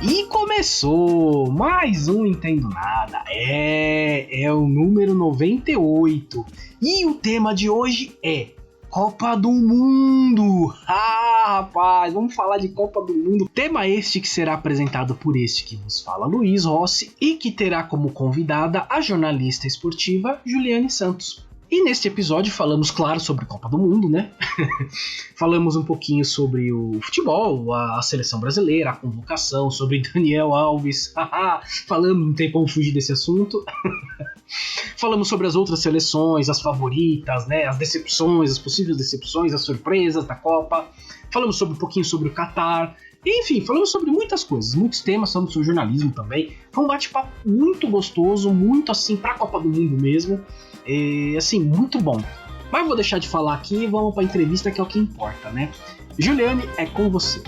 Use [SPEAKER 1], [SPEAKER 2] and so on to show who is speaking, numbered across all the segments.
[SPEAKER 1] E começou mais um Entendo Nada, é o número 98, e o tema de hoje é Copa do Mundo. Rapaz, vamos falar de Copa do Mundo, tema este que será apresentado por este que nos fala, Luiz Rossi, e que terá como convidada a jornalista esportiva Juliane Santos. E neste episódio falamos, claro, sobre a Copa do Mundo, né? Falamos um pouquinho sobre o futebol, a seleção brasileira, a convocação, sobre Daniel Alves. Falamos, não tem como fugir desse assunto. Falamos sobre as outras seleções, as favoritas, né? As decepções, as possíveis decepções, as surpresas da Copa. Falamos um pouquinho sobre o Catar. Enfim, falamos sobre muitas coisas, muitos temas, falamos sobre jornalismo também. Foi um bate-papo muito gostoso, muito assim, pra Copa do Mundo mesmo. E, assim, muito bom. Mas vou deixar de falar aqui e vamos pra entrevista, que é o que importa, né? Juliane, é com você.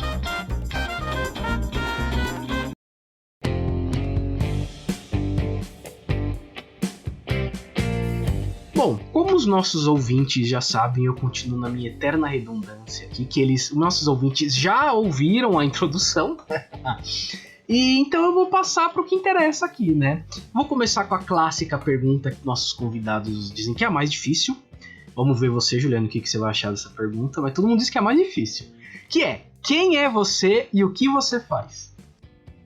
[SPEAKER 1] Bom, como os nossos ouvintes já sabem, eu continuo na minha eterna redundância aqui, que os nossos ouvintes já ouviram a introdução. E então eu vou passar para o que interessa aqui, né? Vou começar com a clássica pergunta que nossos convidados dizem que é a mais difícil. Vamos ver você, Juliano, o que você vai achar dessa pergunta. Mas todo mundo diz que é a mais difícil. Que é, quem é você e o que você faz?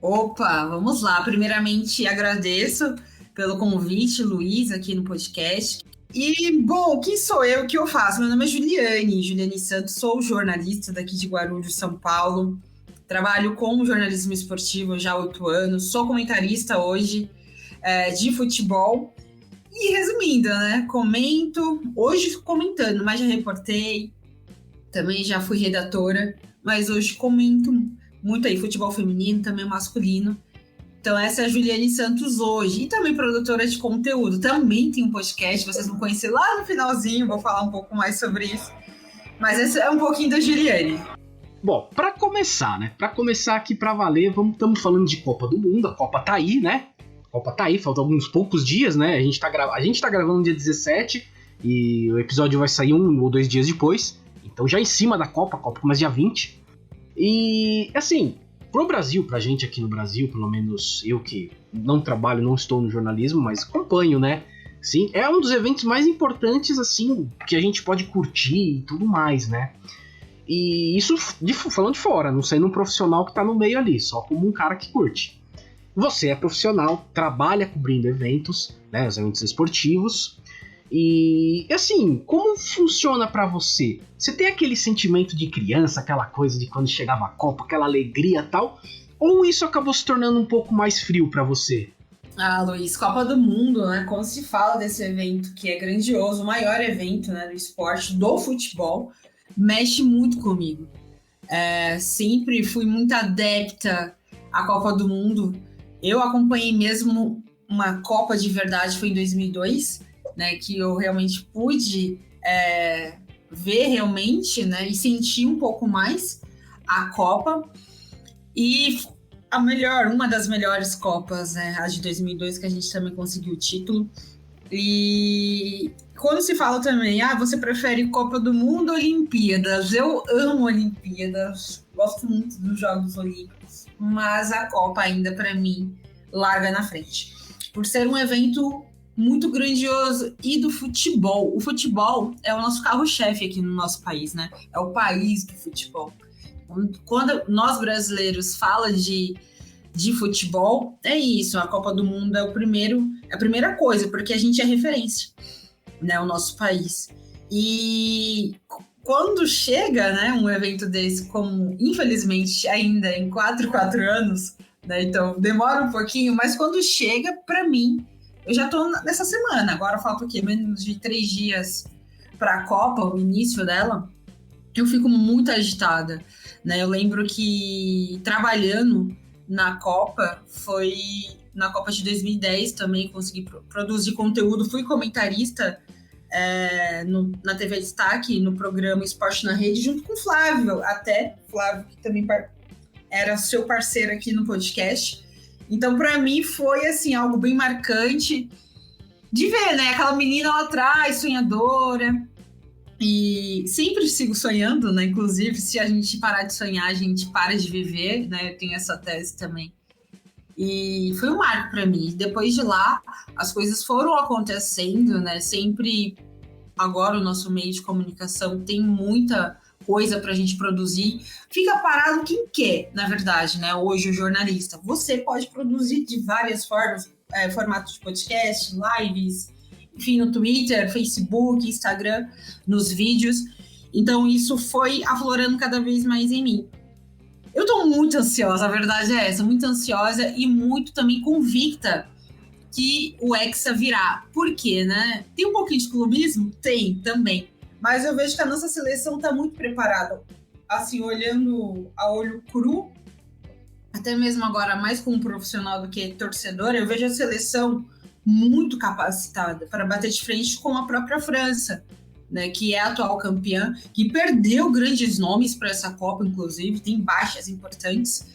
[SPEAKER 2] Opa, vamos lá. Primeiramente, agradeço pelo convite, Luiz, aqui no podcast. E, bom, quem sou eu, o que eu faço? Meu nome é Juliane Santos, sou jornalista daqui de Guarulhos, São Paulo. Trabalho com jornalismo esportivo já há 8 anos, sou comentarista hoje de futebol. E resumindo, né, hoje comentando, mas já reportei, também já fui redatora, mas hoje comento muito aí futebol feminino, também masculino. Então essa é a Juliane Santos hoje, e também produtora de conteúdo, também tem um podcast, vocês vão conhecer lá no finalzinho, vou falar um pouco mais sobre isso. Mas esse é um pouquinho da Juliane.
[SPEAKER 1] Bom, pra começar, né? Pra começar aqui pra valer, estamos falando de Copa do Mundo, a Copa tá aí, né? A Copa tá aí, faltam alguns poucos dias, né? A gente tá gravando no dia 17 e o episódio vai sair 1 ou 2 dias depois. Então já em cima da Copa, a Copa começa dia 20. E, assim, pro Brasil, pra gente aqui no Brasil, pelo menos eu que não trabalho, não estou no jornalismo, mas acompanho, né? Sim, é um dos eventos mais importantes, assim, que a gente pode curtir e tudo mais, né? E isso falando de fora, não sendo um profissional que tá no meio ali, só como um cara que curte. Você é profissional, trabalha cobrindo eventos, né, os eventos esportivos. E assim, como funciona pra você? Você tem aquele sentimento de criança, aquela coisa de quando chegava a Copa, aquela alegria e tal? Ou isso acabou se tornando um pouco mais frio pra você?
[SPEAKER 2] Ah, Luiz, Copa do Mundo, né? Quando se fala desse evento que é grandioso, o maior evento, né, do esporte, do futebol, mexe muito comigo. Sempre fui muito adepta à Copa do Mundo. Eu acompanhei mesmo uma Copa de verdade, foi em 2002, né, que eu realmente pude ver realmente, né, e sentir um pouco mais a Copa. E uma das melhores Copas, né, a de 2002, que a gente também conseguiu o título. E quando se fala também, você prefere Copa do Mundo ou Olimpíadas? Eu amo Olimpíadas, gosto muito dos Jogos Olímpicos, mas a Copa ainda, para mim, larga na frente. Por ser um evento muito grandioso e do futebol. O futebol é o nosso carro-chefe aqui no nosso país, né? É o país do futebol. Quando nós brasileiros fala de futebol, é isso, a Copa do Mundo é a primeira coisa, porque a gente é referência, né, o nosso país. E quando chega, né, um evento desse, como infelizmente ainda em 4 anos, né, então demora um pouquinho, mas quando chega, para mim, eu já tô nessa semana, agora falta o quê? Menos de 3 dias para a Copa, o início dela, eu fico muito agitada, né, eu lembro que trabalhando na Copa, foi na Copa de 2010 também, consegui produzir conteúdo, fui comentarista na TV Destaque, no programa Esporte na Rede, junto com o Flávio, que também era seu parceiro aqui no podcast. Então, para mim, foi assim, algo bem marcante de ver, né? Aquela menina lá atrás, sonhadora, E sempre sigo sonhando, né? Inclusive, se a gente parar de sonhar, a gente para de viver, né? Eu tenho essa tese também E foi um marco para mim. Depois de lá, as coisas foram acontecendo, né? Sempre agora o nosso meio de comunicação tem muita coisa para a gente produzir. Fica parado quem quer, na verdade, né? Hoje o jornalista. Você pode produzir de várias formas, formatos de podcast, lives, enfim, no Twitter, Facebook, Instagram, nos vídeos. Então isso foi aflorando cada vez mais em mim. Eu tô muito ansiosa, a verdade é essa, muito ansiosa e muito também convicta que o Hexa virá. Por quê, né? Tem um pouquinho de clubismo? Tem, também. Mas eu vejo que a nossa seleção tá muito preparada. Assim, olhando a olho cru, até mesmo agora mais como profissional do que torcedor, eu vejo a seleção muito capacitada para bater de frente com a própria França, né, que é a atual campeã, que perdeu grandes nomes para essa Copa, inclusive, tem baixas importantes.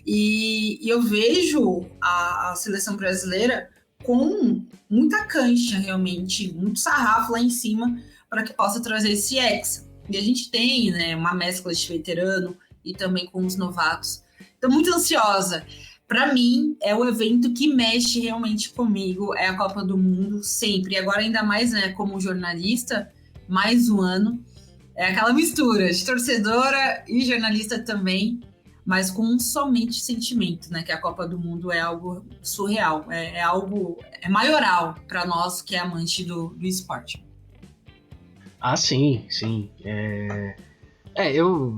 [SPEAKER 2] E eu vejo a seleção brasileira com muita cancha, realmente, muito sarrafo lá em cima para que possa trazer esse hexa. E a gente tem, né, uma mescla de veterano e também com os novatos. Estou muito ansiosa. Para mim, é o evento que mexe realmente comigo, é a Copa do Mundo, sempre. E agora, ainda mais, né, como jornalista, mais um ano. É aquela mistura de torcedora e jornalista também, mas com somente sentimento, né? Que a Copa do Mundo é algo surreal, é algo maioral para nós que é amante do esporte.
[SPEAKER 1] Ah, sim, sim. Eu,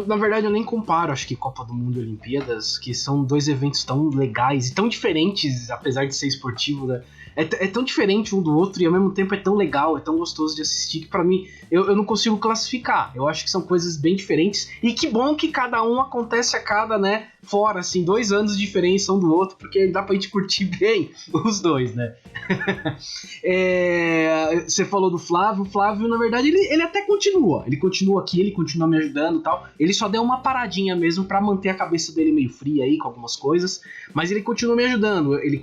[SPEAKER 1] na verdade, eu nem comparo, acho que Copa do Mundo e Olimpíadas, que são dois eventos tão legais e tão diferentes, apesar de ser esportivo, né? É tão diferente um do outro e ao mesmo tempo é tão legal, é tão gostoso de assistir que pra mim, eu não consigo classificar. Eu acho que são coisas bem diferentes e que bom que cada um acontece a cada, né, fora, assim, 2 anos de diferença um do outro, porque dá pra gente curtir bem os dois, né? Você falou do Flávio. O Flávio, na verdade, ele até continua. Ele continua aqui, ele continua me ajudando e tal. Ele só deu uma paradinha mesmo pra manter a cabeça dele meio fria aí com algumas coisas. Mas ele continua me ajudando. Ele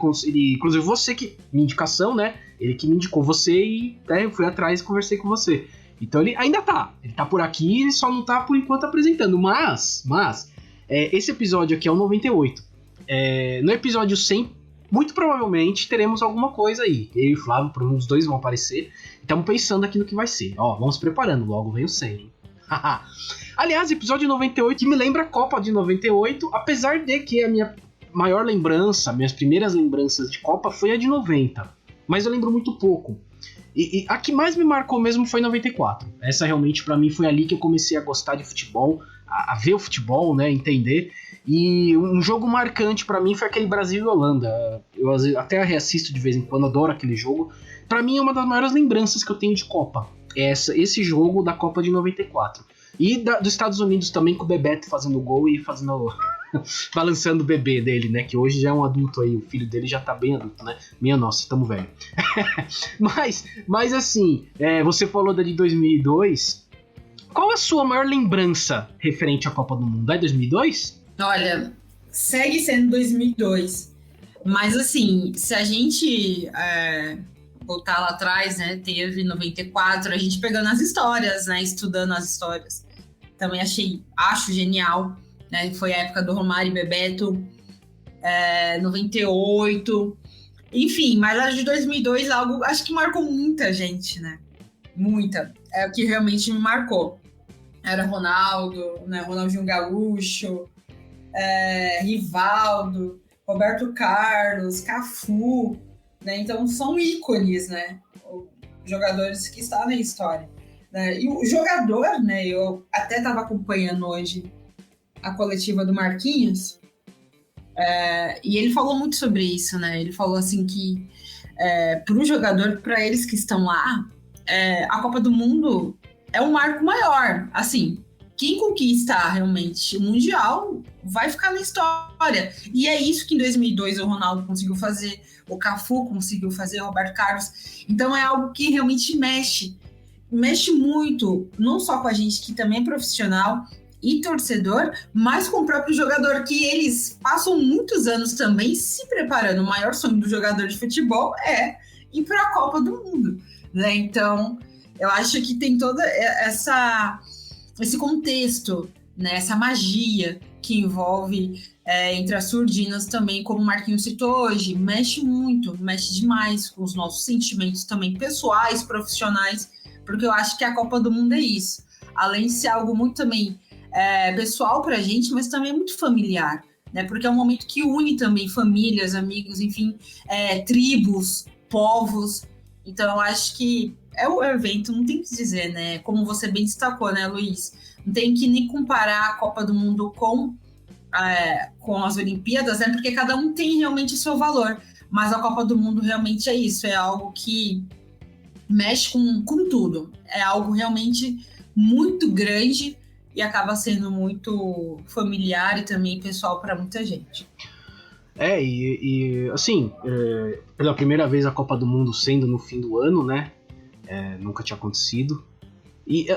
[SPEAKER 1] inclusive você que... Minha indicação, né? Ele que me indicou você e eu fui atrás e conversei com você. Então ele ainda tá. Ele tá por aqui, ele só não tá por enquanto apresentando. Mas esse episódio aqui é o 98. No episódio 100, muito provavelmente teremos alguma coisa aí. Eu e o Flávio, por uns dois vão aparecer. Estamos pensando aqui no que vai ser. Ó, vamos preparando, logo vem o 100. Aliás, episódio 98 que me lembra a Copa de 98, apesar de que a minha maior lembrança, minhas primeiras lembranças de Copa foi a de 90. Mas eu lembro muito pouco. E a que mais me marcou mesmo foi 94. Essa realmente pra mim foi ali que eu comecei a gostar de futebol, a ver o futebol, né, entender. E um jogo marcante pra mim foi aquele Brasil e Holanda. Eu até reassisto de vez em quando, adoro aquele jogo. Pra mim é uma das maiores lembranças que eu tenho de Copa. Esse jogo da Copa de 94. E dos Estados Unidos também, com o Bebeto fazendo gol e fazendo... balançando o bebê dele, né? Que hoje já é um adulto aí, o filho dele já tá bem adulto, né? Minha nossa, tamo velho. mas assim, você falou da de 2002. Qual a sua maior lembrança referente à Copa do Mundo? É 2002?
[SPEAKER 2] Olha, segue sendo 2002. Mas assim, se a gente voltar lá atrás, né? Teve 94, a gente pegando as histórias, né? Estudando as histórias. Também acho genial. Né, foi a época do Romário e Bebeto, 98, enfim, mas a de 2002 algo, acho que marcou muita gente, né, muita, é o que realmente me marcou, era Ronaldo, né, Ronaldinho Gaúcho, Rivaldo, Roberto Carlos, Cafu, né, então são ícones, né, jogadores que estão na história, né, e o jogador, né, eu até estava acompanhando hoje a coletiva do Marquinhos, e ele falou muito sobre isso, né? Ele falou assim que para o jogador, para eles que estão lá, a Copa do Mundo é um marco maior. Assim, quem conquista realmente o Mundial vai ficar na história. E é isso que em 2002 o Ronaldo conseguiu fazer, o Cafu conseguiu fazer, o Roberto Carlos. Então é algo que realmente mexe muito, não só com a gente que também é profissional e torcedor, mas com o próprio jogador, que eles passam muitos anos também se preparando. O maior sonho do jogador de futebol é ir para a Copa do Mundo, né? Então, eu acho que tem toda esse contexto, né? Essa magia que envolve entre as surdinas também, como o Marquinhos citou hoje, mexe muito, mexe demais com os nossos sentimentos também pessoais, profissionais, porque eu acho que a Copa do Mundo é isso. Além de ser algo muito também pessoal pra gente, mas também é muito familiar, né? Porque é um momento que une também famílias, amigos, enfim, tribos, povos. Então eu acho que é o evento, não tem o que dizer, né? Como você bem destacou, né, Luiz? Não tem que nem comparar a Copa do Mundo com as Olimpíadas, né? Porque cada um tem realmente o seu valor. Mas a Copa do Mundo realmente é isso, é algo que mexe com tudo. É algo realmente muito grande e acaba sendo muito familiar e também pessoal para muita gente.
[SPEAKER 1] Assim, pela primeira vez a Copa do Mundo sendo no fim do ano, né? Nunca tinha acontecido. E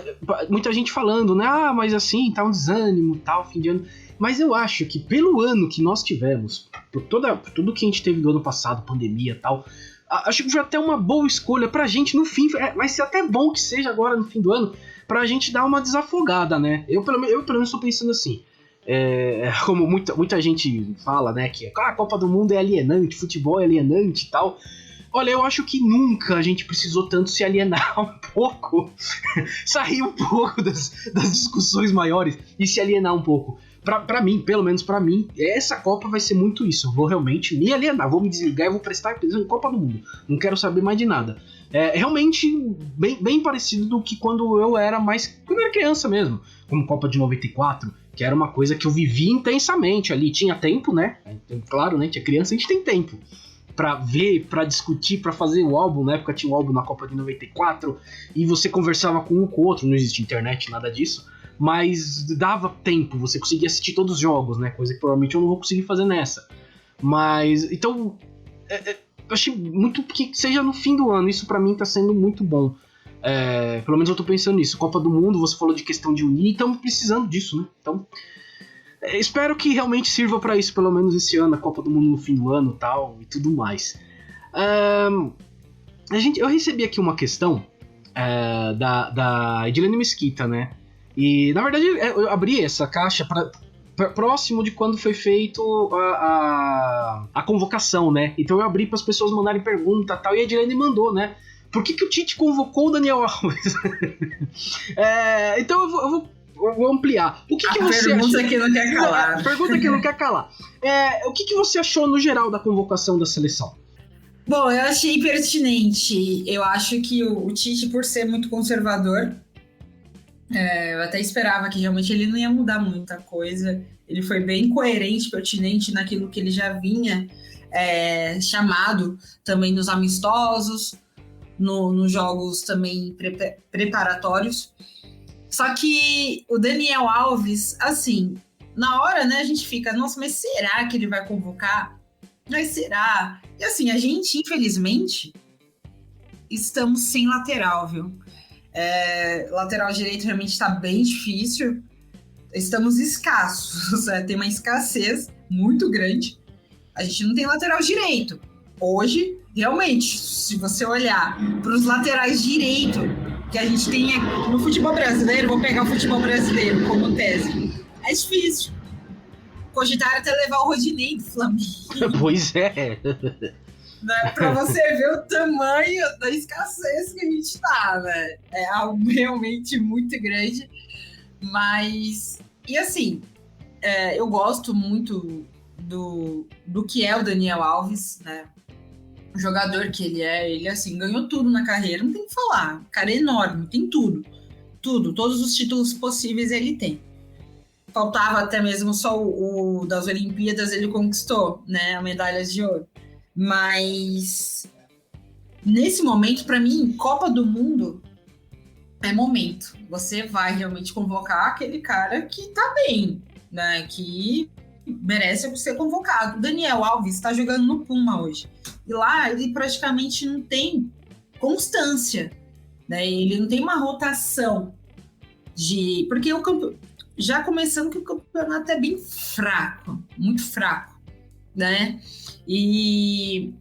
[SPEAKER 1] muita gente falando, né? Mas assim, tá um desânimo, tal, fim de ano. Mas eu acho que pelo ano que nós tivemos, por tudo que a gente teve do ano passado, pandemia e tal, acho que foi até uma boa escolha pra gente no fim. Vai ser até bom que seja agora no fim do ano, pra gente dar uma desafogada, né? Eu pelo menos tô pensando assim. Como muita gente fala, né? Que a Copa do Mundo é alienante, futebol é alienante e tal. Olha, eu acho que nunca a gente precisou tanto se alienar um pouco, sair um pouco das discussões maiores e se alienar um pouco. Pra mim, pelo menos pra mim, essa Copa vai ser muito isso. Eu vou realmente me alienar, vou me desligar e vou prestar atenção em Copa do Mundo. Não quero saber mais de nada. Realmente bem parecido do que quando eu era criança mesmo, como Copa de 94, que era uma coisa que eu vivia intensamente ali. Tinha tempo, né? Claro, né? Tinha criança, a gente tem tempo pra ver, pra discutir, pra fazer o álbum. Na época tinha o álbum na Copa de 94 e você conversava com um com o outro, não existia internet, nada disso, mas dava tempo, você conseguia assistir todos os jogos, né? Coisa que provavelmente eu não vou conseguir fazer nessa. Mas, então, eu achei muito que seja no fim do ano, isso pra mim tá sendo muito bom. Pelo menos eu tô pensando nisso. Copa do Mundo, você falou de questão de unir, estamos precisando disso, né? Então, espero que realmente sirva pra isso, pelo menos esse ano, a Copa do Mundo no fim do ano tal, e tudo mais. Eu recebi aqui uma questão da Edilene Mesquita, né? E, na verdade, eu abri essa caixa próximo de quando foi feito a convocação, né? Então eu abri para as pessoas mandarem pergunta e tal, e a Edilene mandou, né? Por que o Tite convocou o Daniel Alves? Então eu vou ampliar. O que você
[SPEAKER 2] pergunta que não quer calar.
[SPEAKER 1] Pergunta que não quer calar. O que você achou no geral da convocação da seleção?
[SPEAKER 2] Bom, eu achei pertinente. Eu acho que o Tite, por ser muito conservador, eu até esperava que realmente ele não ia mudar muita coisa. Ele foi bem coerente, pertinente naquilo que ele já vinha chamado também nos amistosos, nos jogos também preparatórios. Só que o Daniel Alves, assim, na hora, né, a gente fica, nossa, mas será que ele vai convocar? Mas será? E assim, a gente, infelizmente, estamos sem lateral, viu? Lateral direito realmente está bem difícil. Estamos escassos, tem uma escassez muito grande. A gente não tem lateral direito. Hoje, realmente, se você olhar para os laterais direito que a gente tem no futebol brasileiro, vou pegar o futebol brasileiro como tese, é difícil. Cogitaram até levar o Rodinei do Flamengo.
[SPEAKER 1] Pois é.
[SPEAKER 2] Né? Para você ver o tamanho da escassez que a gente tá, né? É algo realmente muito grande. Mas, e assim, eu gosto muito do que é o Daniel Alves, né? O jogador que ele assim, ganhou tudo na carreira, não tem o que falar. O cara é enorme, tem tudo. Tudo, todos os títulos possíveis ele tem. Faltava até mesmo só o das Olimpíadas, ele conquistou, né? A medalha de ouro. Mas nesse momento, para mim, Copa do Mundo é momento. Você vai realmente convocar aquele cara que tá bem, né? Que merece ser convocado. O Daniel Alves está jogando no Puma hoje. E lá ele praticamente não tem constância, né? Ele não tem uma rotação porque já começando que o campeonato é bem fraco, muito fraco, né? E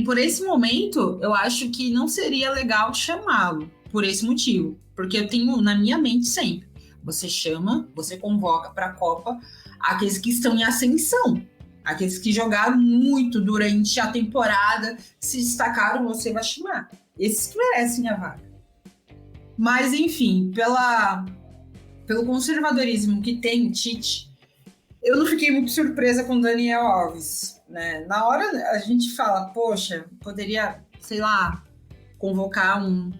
[SPEAKER 2] por esse momento, eu acho que não seria legal chamá-lo, por esse motivo. Porque eu tenho na minha mente sempre, Você chama, você convoca para a Copa aqueles que estão em ascensão, aqueles que jogaram muito durante a temporada, se destacaram, você vai chamar. Esses que merecem a vaga. Mas, enfim, pelo conservadorismo que tem o Tite, eu não fiquei muito surpresa com o Daniel Alves, né? Na hora a gente fala, poxa, poderia, sei lá, convocar um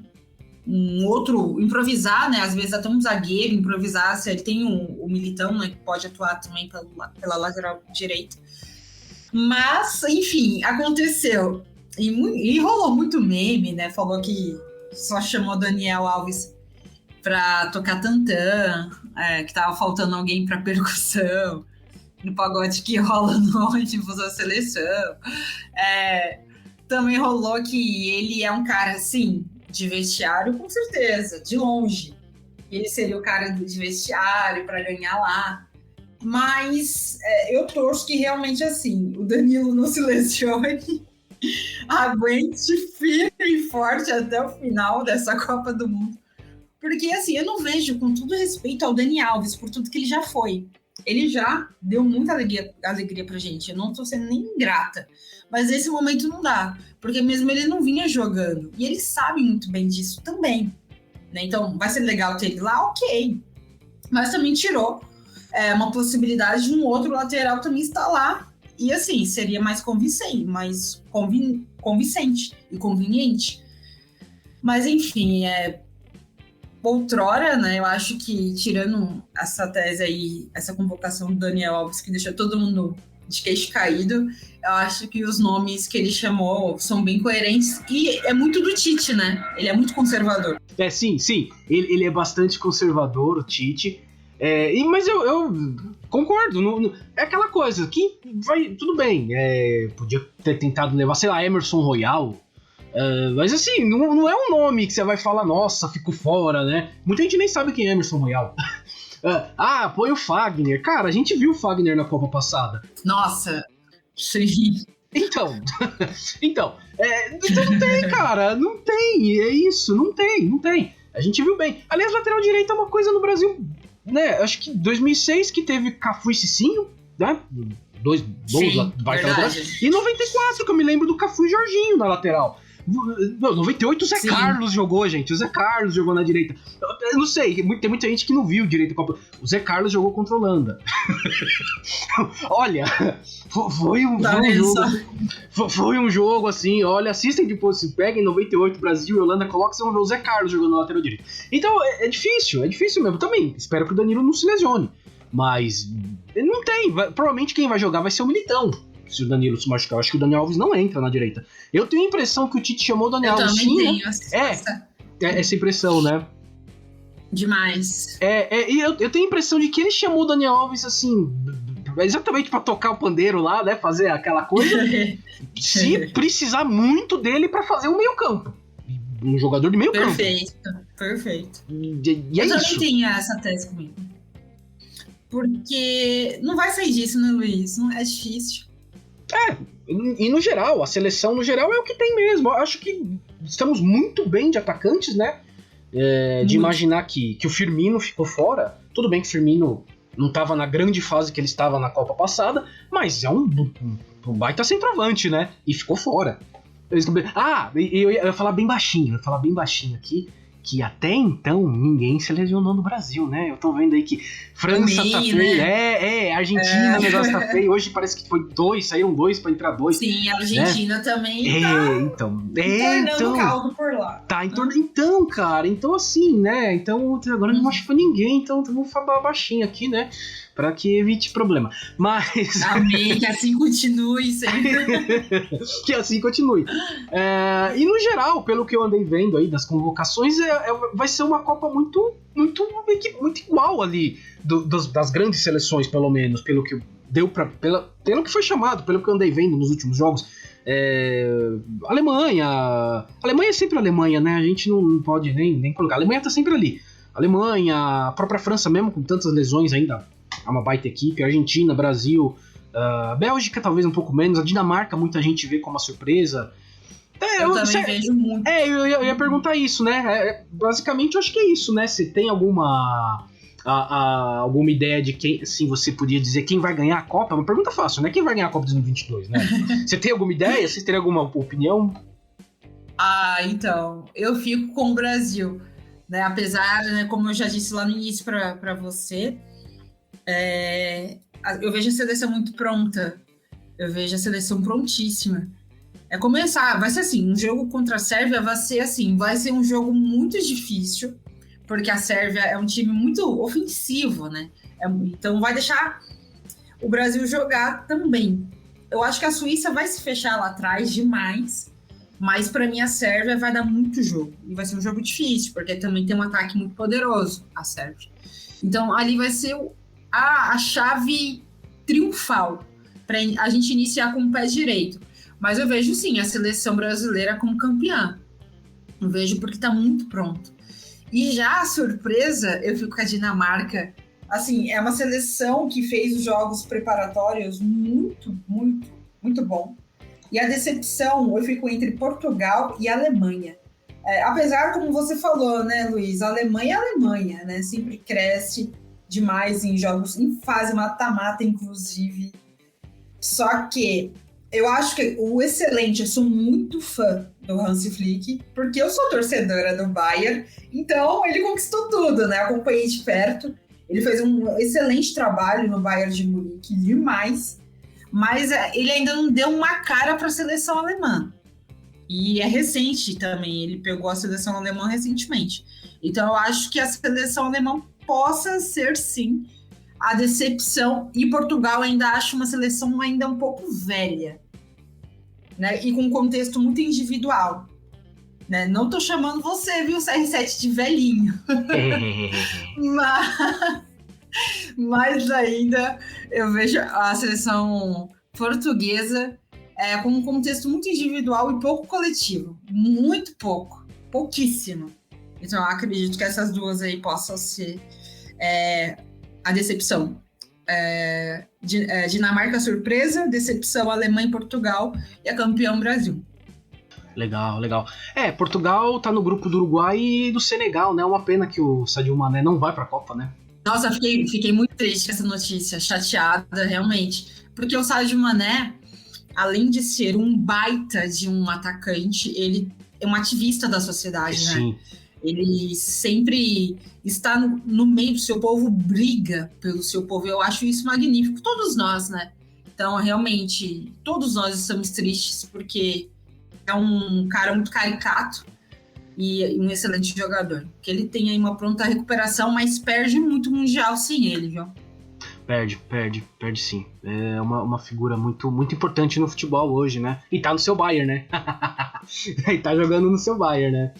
[SPEAKER 2] outro, improvisar, né? Às vezes até um zagueiro improvisar, se ele tem o Militão, né? Que pode atuar também pela lateral direita. Mas, enfim, aconteceu. E rolou muito meme, né? Falou que só chamou Daniel Alves pra tocar tantã, que tava faltando alguém pra percussão, no pagode que rola no ônibus da seleção. Também rolou que ele é um cara, assim, de vestiário, com certeza, de longe. Ele seria o cara de vestiário para ganhar lá. Mas eu torço que realmente, assim, o Danilo não se lesione, aguente firme e forte até o final dessa Copa do Mundo. Porque, assim, eu não vejo, com todo respeito ao Dani Alves, por tudo que ele já foi. Ele já deu muita alegria pra gente. Eu não tô sendo nem ingrata. Mas nesse momento não dá. Porque mesmo ele não vinha jogando. E ele sabe muito bem disso também. Né? Então, vai ser legal ter ele lá? Ok. Mas também tirou uma possibilidade de um outro lateral também estar lá. E assim, seria mais convincente e conveniente. Mas enfim, outrora, né, eu acho que tirando essa tese aí, essa convocação do Daniel Alves, que deixou todo mundo de queixo caído, eu acho que os nomes que ele chamou são bem coerentes e é muito do Tite, né? Ele é muito conservador.
[SPEAKER 1] Sim. Ele é bastante conservador, o Tite. Mas eu concordo. É aquela coisa que vai. Tudo bem. Podia ter tentado levar, sei lá, Emerson Royal. Mas assim, não é um nome que você vai falar, nossa, fico fora, né? Muita gente nem sabe quem é Emerson Royal. Põe o Fagner. Cara, a gente viu o Fagner na Copa passada.
[SPEAKER 2] Nossa, sim.
[SPEAKER 1] Então, não tem, cara. Não tem, é isso, não tem. A gente viu bem. Aliás, lateral direito é uma coisa no Brasil, né? Acho que 2006 que teve Cafu e Cicinho, né? Dois bons laterais. E 94 que eu me lembro do Cafu e Jorginho na lateral. 98 o Zé Carlos jogou, gente. O Zé Carlos jogou na direita. Eu não sei, tem muita gente que não viu direito a Copa. O Zé Carlos jogou contra a Holanda. Olha, foi um jogo assim. Olha, assistem depois, se peguem 98 Brasil e Holanda, coloca, vocês vão ver o Zé Carlos jogando na lateral direita. Então é difícil mesmo. Também espero que o Danilo não se lesione. Mas não tem. Provavelmente quem vai jogar vai ser o Militão. Se o Danilo se machucar, eu acho que o Daniel Alves não entra na direita. Eu tenho a impressão que o Tite chamou o Daniel Alves.
[SPEAKER 2] Eu também tenho
[SPEAKER 1] essa impressão, né?
[SPEAKER 2] Demais.
[SPEAKER 1] E eu tenho a impressão de que ele chamou o Daniel Alves assim, exatamente pra tocar o pandeiro lá, né? Fazer aquela coisa. Se precisar muito dele pra fazer o meio-campo. Um jogador de meio-campo.
[SPEAKER 2] Perfeito.
[SPEAKER 1] E é
[SPEAKER 2] eu
[SPEAKER 1] isso.
[SPEAKER 2] também tenho essa tese comigo. Porque não vai sair disso, né, Luiz? Não é difícil.
[SPEAKER 1] E no geral, a seleção no geral é o que tem mesmo. Eu acho que estamos muito bem de atacantes, né? De imaginar que o Firmino ficou fora. Tudo bem que o Firmino não estava na grande fase que ele estava na Copa passada, mas é um baita centroavante, né? E ficou fora. Eu ia falar bem baixinho aqui, que até então ninguém se lesionou no Brasil, né? Eu tô vendo aí que França tá feio, né? Argentina, o negócio tá feio. Hoje parece que saíram 2 pra entrar 2.
[SPEAKER 2] Sim, a Argentina, né? Também tá
[SPEAKER 1] entornando
[SPEAKER 2] caldo por lá.
[SPEAKER 1] Tá entornando, então, cara, então assim, né? Então agora não machucou ninguém, então vamos falar baixinho aqui, né? Pra que evite problema. Mas...
[SPEAKER 2] Amém, que assim continue sempre.
[SPEAKER 1] Que assim continue. E no geral, pelo que eu andei vendo aí das convocações, vai ser uma Copa muito igual ali das grandes seleções, pelo menos, pelo que deu pelo que foi chamado, pelo que eu andei vendo nos últimos jogos. Alemanha é sempre Alemanha, né? A gente não pode nem colocar. A Alemanha tá sempre ali. Alemanha, a própria França mesmo, com tantas lesões ainda, é uma baita equipe. Argentina, Brasil, Bélgica talvez um pouco menos. A Dinamarca muita gente vê como uma surpresa.
[SPEAKER 2] Eu também vejo muito.
[SPEAKER 1] Eu ia perguntar isso, né? Basicamente eu acho que é isso, né? Se tem alguma alguma ideia de quem, assim, você podia dizer quem vai ganhar a Copa? É uma pergunta fácil, né? Quem vai ganhar a Copa de 2022, né? Você tem alguma ideia? Vocês teriam alguma opinião?
[SPEAKER 2] Então, eu fico com o Brasil, né? Apesar, né, como eu já disse lá no início para você, eu vejo a seleção muito pronta, eu vejo a seleção prontíssima. Começar, vai ser assim, um jogo contra a Sérvia vai ser um jogo muito difícil, porque a Sérvia é um time muito ofensivo, né? Então vai deixar o Brasil jogar também. Eu acho que a Suíça vai se fechar lá atrás demais, mas para mim a Sérvia vai dar muito jogo. E vai ser um jogo difícil, porque também tem um ataque muito poderoso, a Sérvia. Então ali vai ser a chave triunfal para a gente iniciar com o pé direito. Mas eu vejo sim a seleção brasileira como campeã. Eu vejo porque está muito pronto. E já a surpresa, eu fico com a Dinamarca. Assim, é uma seleção que fez os jogos preparatórios muito, muito, muito bom. E a decepção, eu fico entre Portugal e Alemanha. Apesar, como você falou, né, Luiz? A Alemanha é a Alemanha, né? Sempre cresce demais em jogos, em fase mata-mata, inclusive. Só que eu acho que eu sou muito fã do Hansi Flick, porque eu sou torcedora do Bayern, então ele conquistou tudo, né? Acompanhei de perto. Ele fez um excelente trabalho no Bayern de Munique, demais, mas ele ainda não deu uma cara para a seleção alemã. E é recente também, ele pegou a seleção alemã recentemente. Então eu acho que a seleção alemã possa ser, sim, a decepção, e Portugal ainda acho uma seleção ainda um pouco velha, né? E com um contexto muito individual, né? Não tô chamando você, viu, CR7, de velhinho. mas ainda eu vejo a seleção portuguesa com um contexto muito individual e pouco coletivo. Muito pouco. Pouquíssimo. Então eu acredito que essas duas aí possam ser a decepção. Dinamarca surpresa, decepção Alemanha e Portugal, e a campeão Brasil.
[SPEAKER 1] Legal. Portugal tá no grupo do Uruguai e do Senegal, né? Uma pena que o Sadio Mané não vai pra Copa, né?
[SPEAKER 2] Nossa, fiquei muito triste com essa notícia, chateada, realmente. Porque o Sadio Mané, além de ser um baita de um atacante, ele é um ativista da sociedade,
[SPEAKER 1] Sim.
[SPEAKER 2] Né? Ele sempre está no meio do seu povo, briga pelo seu povo. Eu acho isso magnífico. Todos nós, né? Então, realmente, todos nós estamos tristes porque é um cara muito caricato e um excelente jogador. Que ele tem aí uma pronta recuperação, mas perde muito mundial sem ele, viu?
[SPEAKER 1] Perde sim. É uma figura muito, muito importante no futebol hoje, né? E tá no seu Bayern, né? E tá jogando no seu Bayern, né?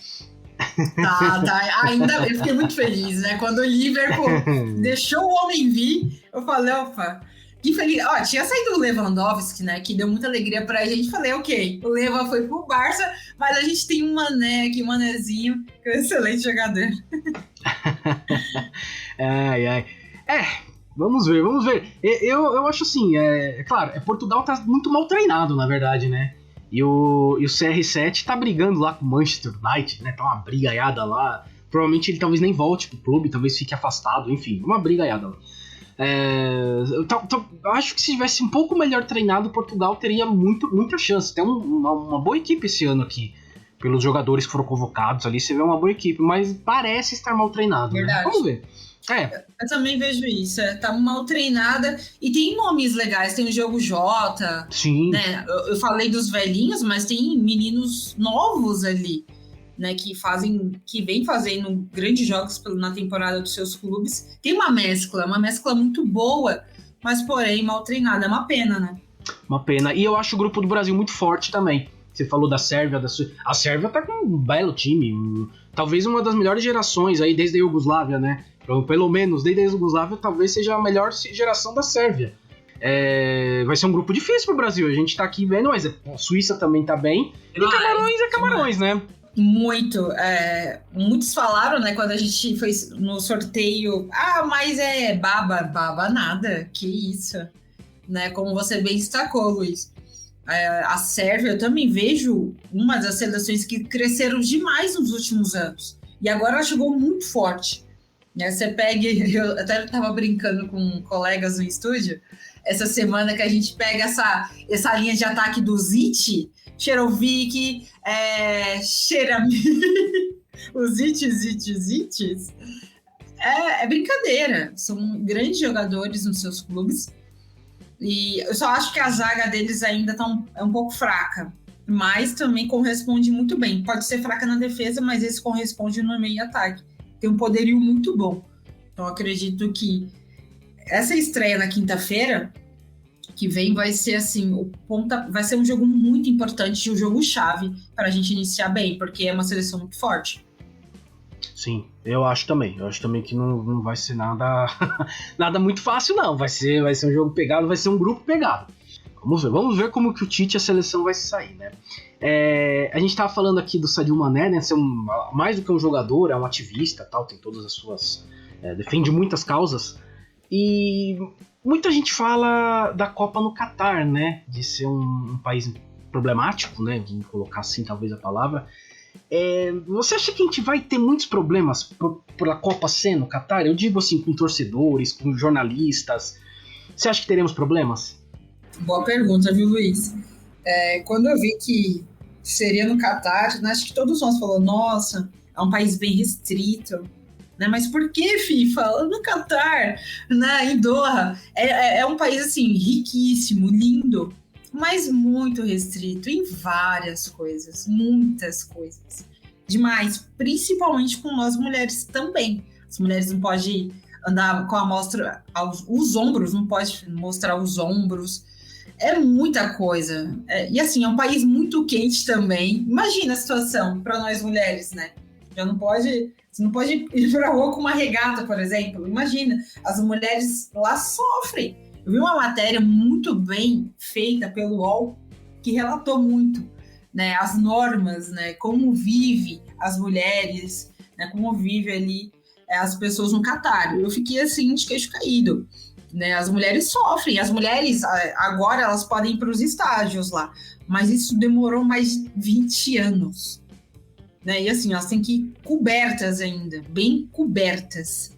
[SPEAKER 2] Tá. Ainda eu fiquei muito feliz, né? Quando o Liverpool deixou o homem vir, eu falei, opa, que feliz. Ó, tinha saído o Lewandowski, né? Que deu muita alegria pra gente. Falei, ok, o Leva foi pro Barça, mas a gente tem um Mané aqui, um Manézinho, que é um excelente jogador.
[SPEAKER 1] Ai. Vamos ver. Eu acho assim, claro, Portugal tá muito mal treinado, na verdade, né? E o CR7 tá brigando lá com o Manchester United, né? Tá uma brigaiada lá. Provavelmente ele talvez nem volte pro clube, talvez fique afastado, enfim, uma brigaiada lá. Eu acho que se tivesse um pouco melhor treinado, Portugal teria muita chance. Tem uma boa equipe esse ano aqui. Pelos jogadores que foram convocados ali, você vê uma boa equipe, mas parece estar mal treinado, né? Vamos ver.
[SPEAKER 2] Eu também vejo isso, tá mal treinada e tem nomes legais, tem o Diogo Jota.
[SPEAKER 1] Sim.
[SPEAKER 2] Né? Eu falei dos velhinhos, mas tem meninos novos ali, né, que vem fazendo grandes jogos na temporada dos seus clubes. Tem uma mescla muito boa, mas porém mal treinada, é uma pena, né?
[SPEAKER 1] Uma pena, e eu acho o grupo do Brasil muito forte também. Você falou da Sérvia, a Sérvia tá com um belo time, talvez uma das melhores gerações aí desde a Iugoslávia, né? Pelo menos desde a Iugoslávia, talvez seja a melhor geração da Sérvia. Vai ser um grupo difícil pro Brasil, a gente tá aqui vendo, mas a Suíça também tá bem, e Camarões é Camarões, né?
[SPEAKER 2] Muito. Muitos falaram, né, quando a gente fez no sorteio, mas baba nada, que isso, né? Como você bem destacou, Luiz. A Sérvia, eu também vejo uma das seleções que cresceram demais nos últimos anos. E agora ela chegou muito forte. Você pega, eu até estava brincando com colegas no estúdio, essa semana que a gente pega essa linha de ataque do Zit, Cherovic, Xerami, os Zites, é brincadeira. São grandes jogadores nos seus clubes. E eu só acho que a zaga deles ainda é um pouco fraca. Mas também corresponde muito bem. Pode ser fraca na defesa, mas esse corresponde no meio ataque. Tem um poderio muito bom. Então acredito que essa estreia na quinta-feira que vem vai ser assim, vai ser um jogo muito importante, um jogo chave para a gente iniciar bem, porque é uma seleção muito forte.
[SPEAKER 1] Sim, eu acho também. Eu acho também que não vai ser nada nada muito fácil, não. Vai ser um jogo pegado, vai ser um grupo pegado. Vamos ver como que o Tite e a seleção vai sair, né? A gente tava falando aqui do Sadio Mané, né? Ser mais do que um jogador, é um ativista, tal, tem todas as suas... defende muitas causas. E muita gente fala da Copa no Catar, né? De ser um país problemático, né? Vamos colocar assim talvez a palavra. Você acha que a gente vai ter muitos problemas por a Copa ser no Catar? Eu digo assim, com torcedores, com jornalistas. Você acha que teremos problemas?
[SPEAKER 2] Boa pergunta, viu, Luiz? Quando eu vi que seria no Catar, né, acho que todos nós falamos, nossa, é um país bem restrito, né? Mas por que, FIFA? No Catar, né, em Doha, é um país, assim, riquíssimo, lindo, mas muito restrito em várias coisas, muitas coisas. Demais, principalmente com nós mulheres também. As mulheres não podem andar com a mostra, os ombros, não pode mostrar os ombros. É muita coisa. E assim, é um país muito quente também. Imagina a situação para nós mulheres, né? Você não pode ir para a rua com uma regata, por exemplo. Imagina, as mulheres lá sofrem. Eu vi uma matéria muito bem feita pelo UOL que relatou muito, né, as normas, né, como vive as mulheres, né, como vive ali as pessoas no Catar. Eu fiquei assim de queixo caído. Né, as mulheres sofrem, as mulheres agora elas podem ir para os estágios lá, mas isso demorou mais de 20 anos, né? E assim, elas têm que ir cobertas ainda, bem cobertas,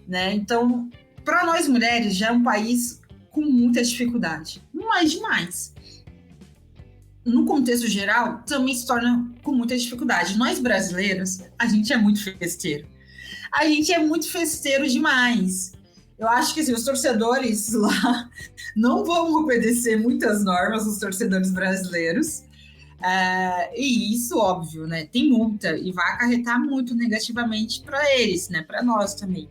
[SPEAKER 2] né? Então, para nós mulheres já é um país com muita dificuldade, mas demais. No contexto geral, também se torna com muita dificuldade. Nós brasileiros, a gente é muito festeiro. A gente é muito festeiro demais. Eu acho que assim, os torcedores lá não vão obedecer muitas normas, os torcedores brasileiros. E isso, óbvio, né? Tem multa e vai acarretar muito negativamente para eles, né? Para nós também.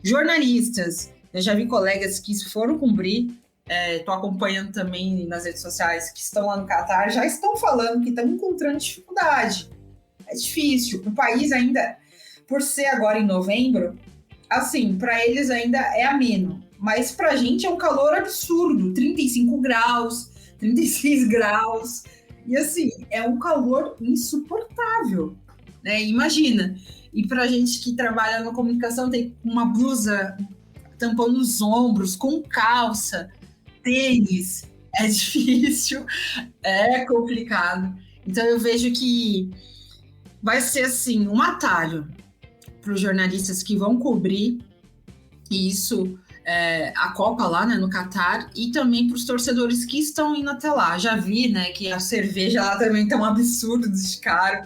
[SPEAKER 2] Jornalistas, eu já vi colegas que foram cumprir, estou acompanhando também nas redes sociais, que estão lá no Catar, já estão falando que estão encontrando dificuldade. É difícil. O país ainda, por ser agora em novembro, assim, para eles ainda é ameno, mas pra gente é um calor absurdo, 35 graus, 36 graus, e assim, é um calor insuportável, né? Imagina, e pra gente que trabalha na comunicação, tem uma blusa tampando os ombros, com calça, tênis, é difícil, é complicado. Então eu vejo que vai ser assim, um atalho para os jornalistas que vão cobrir isso, a Copa lá, né, no Catar, e também para os torcedores que estão indo até lá. Já vi, né, que a cerveja lá também está um absurdo de caro.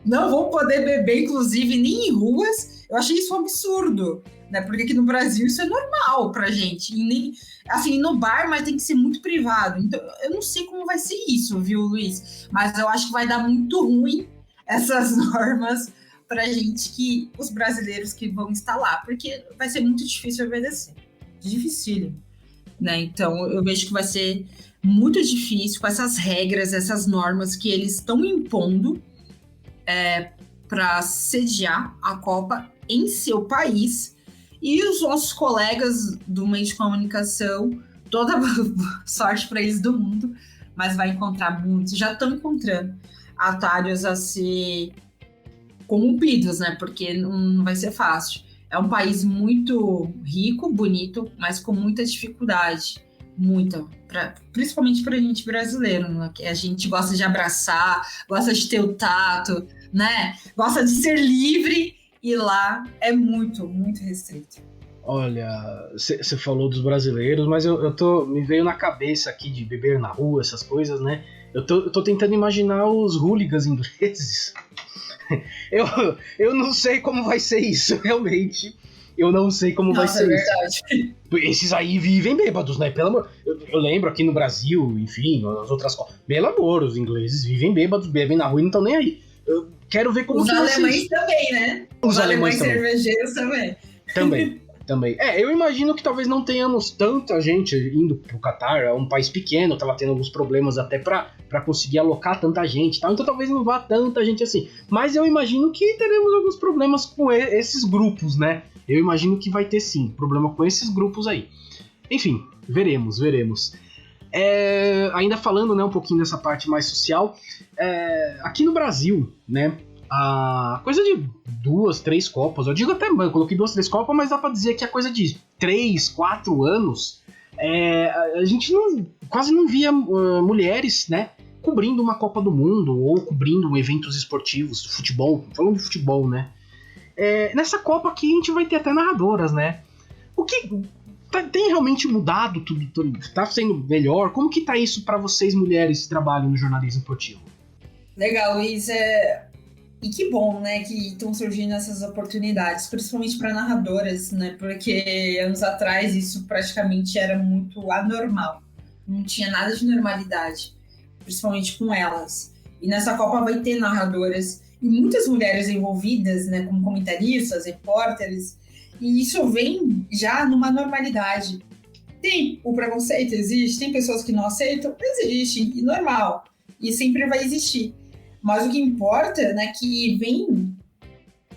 [SPEAKER 2] Não vão poder beber, inclusive, nem em ruas. Eu achei isso um absurdo, né? Porque aqui no Brasil isso é normal pra gente. E nem, assim, no bar, mas tem que ser muito privado. Então, eu não sei como vai ser isso, viu, Luiz? Mas eu acho que vai dar muito ruim essas normas pra gente, que os brasileiros que vão estar lá, porque vai ser muito difícil obedecer. Dificílimo, né? Então, eu vejo que vai ser muito difícil com essas regras, essas normas que eles estão impondo para sediar a Copa em seu país. E os nossos colegas do meio de comunicação, toda sorte para eles do mundo, mas vai encontrar muitos, já estão encontrando atalhos a ser corrompidos, né? Porque não vai ser fácil. É um país muito rico, bonito, mas com muita dificuldade. Muita. Principalmente para a gente brasileiro, né? Que a gente gosta de abraçar, gosta de ter o tato, né? Gosta de ser livre e lá é muito, muito restrito.
[SPEAKER 1] Olha, você falou dos brasileiros, mas me veio na cabeça aqui de beber na rua, essas coisas, né? Eu tô tentando imaginar os hooligans ingleses. Eu não sei como vai ser isso, realmente. Eu não sei como vai ser
[SPEAKER 2] verdade.
[SPEAKER 1] Isso. Esses aí vivem bêbados, né? Pelo amor. Eu lembro aqui no Brasil, enfim, nas outras coisas. Pelo amor, os ingleses vivem bêbados, bebem na rua e não estão nem aí. Eu quero ver como
[SPEAKER 2] os
[SPEAKER 1] que
[SPEAKER 2] alemães também, né?
[SPEAKER 1] Os alemães
[SPEAKER 2] cervejeiros também.
[SPEAKER 1] Também. Eu imagino que talvez não tenhamos tanta gente indo pro Catar, é um país pequeno, tava tendo alguns problemas até pra conseguir alocar tanta gente e tal, então talvez não vá tanta gente assim. Mas eu imagino que teremos alguns problemas com esses grupos, né? Eu imagino que vai ter sim, problema com esses grupos aí. Enfim, veremos. Ainda falando, né, um pouquinho dessa parte mais social, aqui no Brasil, né, a coisa de 2, 3 copas, eu digo até, eu coloquei 2, 3 copas, mas dá pra dizer que a coisa de 3, 4 anos, a gente quase não via mulheres, né, cobrindo uma Copa do Mundo ou cobrindo eventos esportivos, futebol, falando de futebol, né. Nessa Copa aqui a gente vai ter até narradoras, né. O que tem realmente mudado tudo? Tá sendo melhor? Como que tá isso pra vocês mulheres que trabalham no jornalismo esportivo?
[SPEAKER 2] Legal, Luiz, e que bom, né, que estão surgindo essas oportunidades, principalmente para narradoras, né, porque anos atrás isso praticamente era muito anormal, não tinha nada de normalidade, principalmente com elas. E nessa Copa vai ter narradoras e muitas mulheres envolvidas, né, como comentaristas, repórteres, e isso vem já numa normalidade. Tem o preconceito, existe, tem pessoas que não aceitam, existe, e normal, e sempre vai existir. Mas o que importa, né, que vem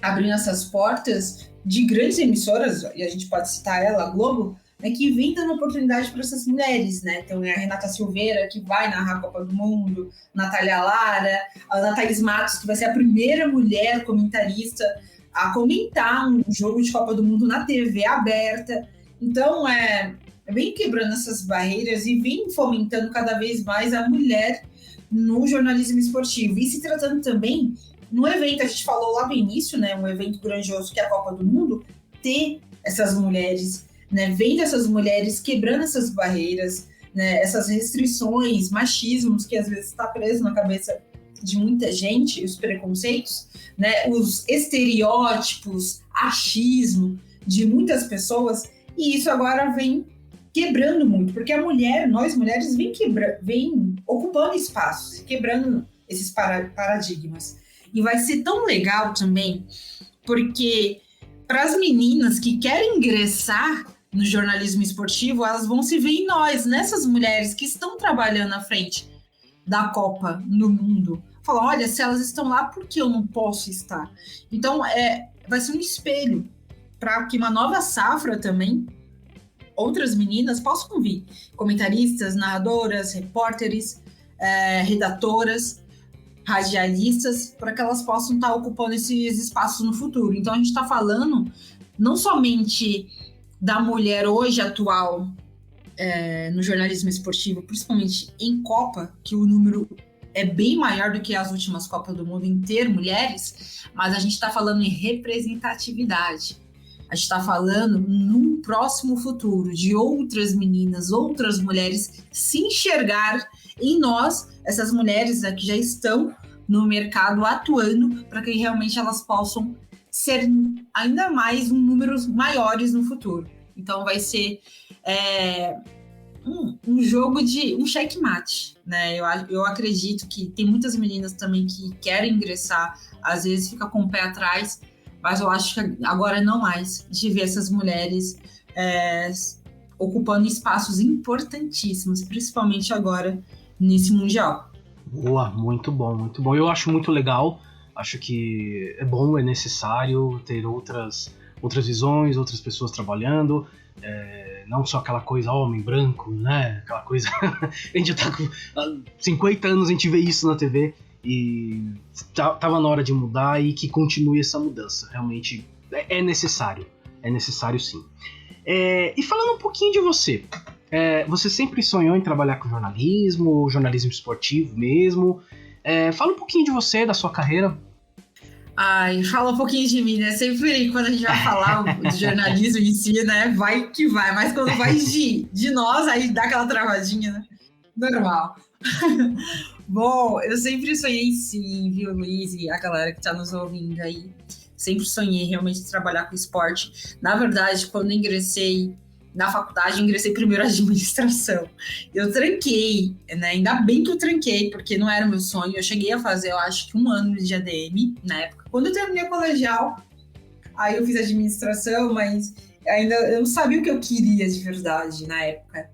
[SPEAKER 2] abrindo essas portas de grandes emissoras, e a gente pode citar ela, a Globo, né, que vem dando oportunidade para essas mulheres, né? Então é a Renata Silveira, que vai narrar a Copa do Mundo, Natália Lara, a Ana Thaís Matos, que vai ser a primeira mulher comentarista a comentar um jogo de Copa do Mundo na TV aberta. Então, vem quebrando essas barreiras e vem fomentando cada vez mais a mulher no jornalismo esportivo. E se tratando também, no evento, a gente falou lá no início, né, um evento grandioso que é a Copa do Mundo, ter essas mulheres, né, vendo essas mulheres quebrando essas barreiras, né, essas restrições, machismos que às vezes está preso na cabeça de muita gente, os preconceitos, né, os estereótipos, achismo de muitas pessoas, e isso agora vem quebrando muito, porque a mulher, nós mulheres, vem ocupando espaços, quebrando esses paradigmas. E vai ser tão legal também, porque para as meninas que querem ingressar no jornalismo esportivo, elas vão se ver em nós, nessas mulheres que estão trabalhando à frente da Copa no mundo. Falam, olha, se elas estão lá, por que eu não posso estar? Então, vai ser um espelho para que uma nova safra também, outras meninas possam vir, comentaristas, narradoras, repórteres, redatoras, radialistas, para que elas possam estar ocupando esses espaços no futuro. Então a gente está falando não somente da mulher hoje atual no jornalismo esportivo, principalmente em Copa, que o número é bem maior do que as últimas Copas do Mundo em ter mulheres, mas a gente está falando em representatividade. A gente está falando num próximo futuro de outras meninas, outras mulheres se enxergar em nós, essas mulheres que já estão no mercado atuando, para que realmente elas possam ser ainda mais números maiores no futuro. Então vai ser um jogo de um checkmate, né? Eu acredito que tem muitas meninas também que querem ingressar, às vezes fica com o pé atrás, mas eu acho que agora não mais, de ver essas mulheres ocupando espaços importantíssimos, principalmente agora nesse Mundial.
[SPEAKER 1] Boa, muito bom, muito bom. Eu acho muito legal, acho que é bom, é necessário ter outras visões, outras pessoas trabalhando, não só aquela coisa homem branco, né? Aquela coisa. A gente já tá com 50 anos, a gente vê isso na TV. E tava na hora de mudar e que continue essa mudança. Realmente é necessário sim. E falando um pouquinho de você, você sempre sonhou em trabalhar com jornalismo esportivo mesmo? Fala um pouquinho de você, da sua carreira.
[SPEAKER 2] Ai, fala um pouquinho de mim, né? Sempre quando a gente vai falar do jornalismo em si, né? Vai que vai. Mas quando vai de nós, aí dá aquela travadinha, né? Normal. Bom, eu sempre sonhei sim, viu, Luiz, e a galera que tá nos ouvindo aí. Sempre sonhei realmente trabalhar com esporte. Na verdade, quando ingressei na faculdade, ingressei primeiro em administração. Eu tranquei, né? Ainda bem que eu tranquei, porque não era o meu sonho. Eu cheguei a fazer, eu acho que 1 ano de ADM na época. Quando eu terminei o colegial, aí eu fiz administração, mas ainda eu não sabia o que eu queria de verdade na época,